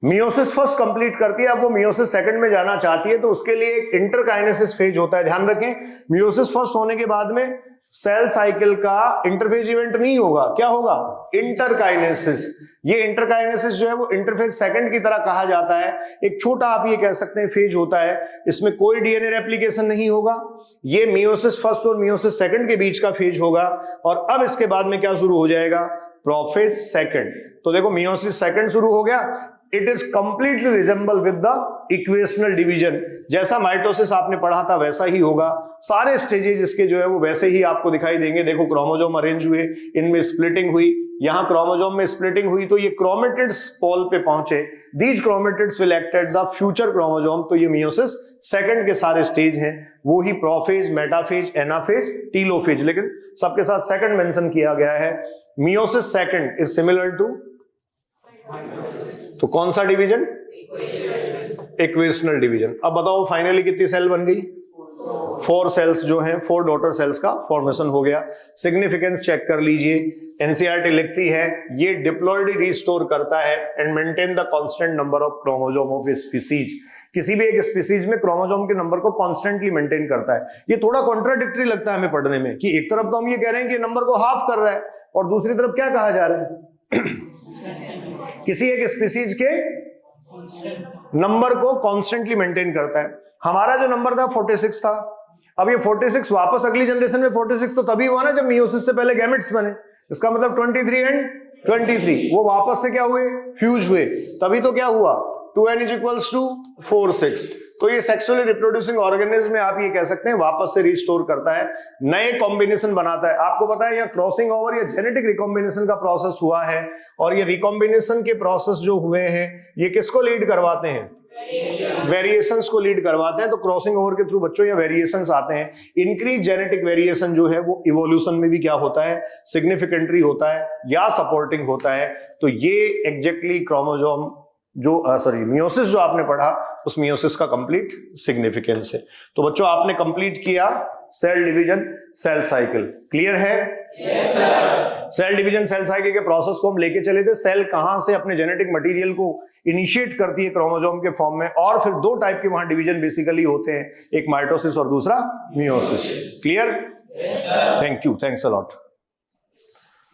मियोसिस फर्स्ट कंप्लीट करती है, अब वो मियोसिस सेकंड में जाना चाहती है, तो उसके लिए एक इंटरकाइनेसिस फेज होता है। ध्यान रखें, मियोसिस फर्स्ट होने के बाद में सेल साइकिल का इंटरफेज इवेंट नहीं होगा, क्या होगा? इंटरकाइनेसिस। ये इंटरकाइनेसिस जो है वो इंटरफेज सेकंड की तरह कहा जाता है। एक छोटा आप ये कह सकते हैं फेज होता है, इसमें कोई डीएनए रेप्लिकेशन नहीं होगा। ये मियोसिस फर्स्ट और मियोसिस सेकंड के बीच का फेज होगा, और अब इसके बाद में क्या शुरू हो जाएगा? Prophase second. तो देखो मियोसिस सेकंड शुरू हो गया, it is completely resemble with the equational division. जैसा माइटोसिस आपने पढ़ा था वैसा ही होगा, सारे स्टेजेस इसके जो है वो वैसे ही आपको दिखाई देंगे। देखो क्रोमोसोम अरेंज हुए, इनमें स्प्लिटिंग हुई, यहां क्रोमोसोम में स्प्लिटिंग हुई तो ये क्रोमेटिड्स पोल पे पहुंचे, these chromatids will act at the future chromosome. तो ये मियोसिस सेकंड के सारे स्टेज हैं, वो ही प्रोफेज, मेटाफेज, एनाफेज, टीलोफेज, लेकिन सबके साथ सेकंड मेंशन किया गया है। Meiosis second is similar to, तो कौन सा डिवीजन? Equational division. अब बताओ फाइनली कितनी सेल बन गई? 4 सेल्स जो हैं, 4 डॉटर सेल्स का फॉर्मेशन हो गया। सिग्निफिकेंस चेक कर लीजिए, एनसीईआरटी लिखती है ये डिप्लॉयड रिस्टोर करता है and maintain the constant number of chromosome of species. किसी भी एक स्पीसीज में क्रोमोसोम के नंबर को कांस्टेंटली मेंटेन करता है। ये थोड़ा कॉन्ट्राडिक्टरी लगता है हमें पढ़ने में कि एक तरफ तो हम ये कह रहे हैं कि नंबर को हाफ कर रहा है और दूसरी तरफ क्या कहा जा रहा है किसी एक स्पीसीज के नंबर को कांस्टेंटली मेंटेन करता है। हमारा जो नंबर था 46 था, अब ये 46 वापस अगली जनरेशन में 46 तो तभी हुआ ना जब मियोसिस से पहले गैमेट्स बने। इसका मतलब 23 एंड 23 वो वापस से क्या हुए? फ्यूज हुए, तभी तो क्या हुआ 2n = 4 6। तो ये सेक्सुअली रिप्रोड्यूसिंग ऑर्गेनिज्म में आप ये कह सकते हैं वापस से रिस्टोर करता है, नए कॉम्बिनेशन बनाता है। आपको पता है यहाँ क्रॉसिंग ओवर या जेनेटिक रिकॉम्बिनेशन का प्रोसेस हुआ है और ये रिकॉम्बिनेशन के प्रोसेस जो हुए हैं ये किसको लीड करवाते हैं? वेरिएशंस को लीड करवाते हैं। तो क्रॉसिंग ओवर के थ्रू बच्चों ये वेरिएशंस आते हैं। इंक्रीज जेनेटिक वेरिएशन जो है वो इवोल्यूशन में भी क्या होता है? सिग्निफिकेंटली होता है या सपोर्टिंग होता है। तो ये एग्जैक्टली क्रोमोसोम जो मियोसिस जो आपने पढ़ा उस मियोसिस का कंप्लीट सिग्निफिकेंस है। तो बच्चों आपने कंप्लीट किया cell division cell cycle. Clear है? Yes sir. Cell division cell cycle के प्रोसेस को हम लेके चले थे। सेल कहां से अपने जेनेटिक मटेरियल को इनिशिएट करती है क्रोमोसोम के फॉर्म में, और फिर 2 टाइप के वहां डिवीजन बेसिकली होते हैं, एक माइटोसिस और दूसरा meiosis. Clear? Yes sir. Thank you, thanks a lot.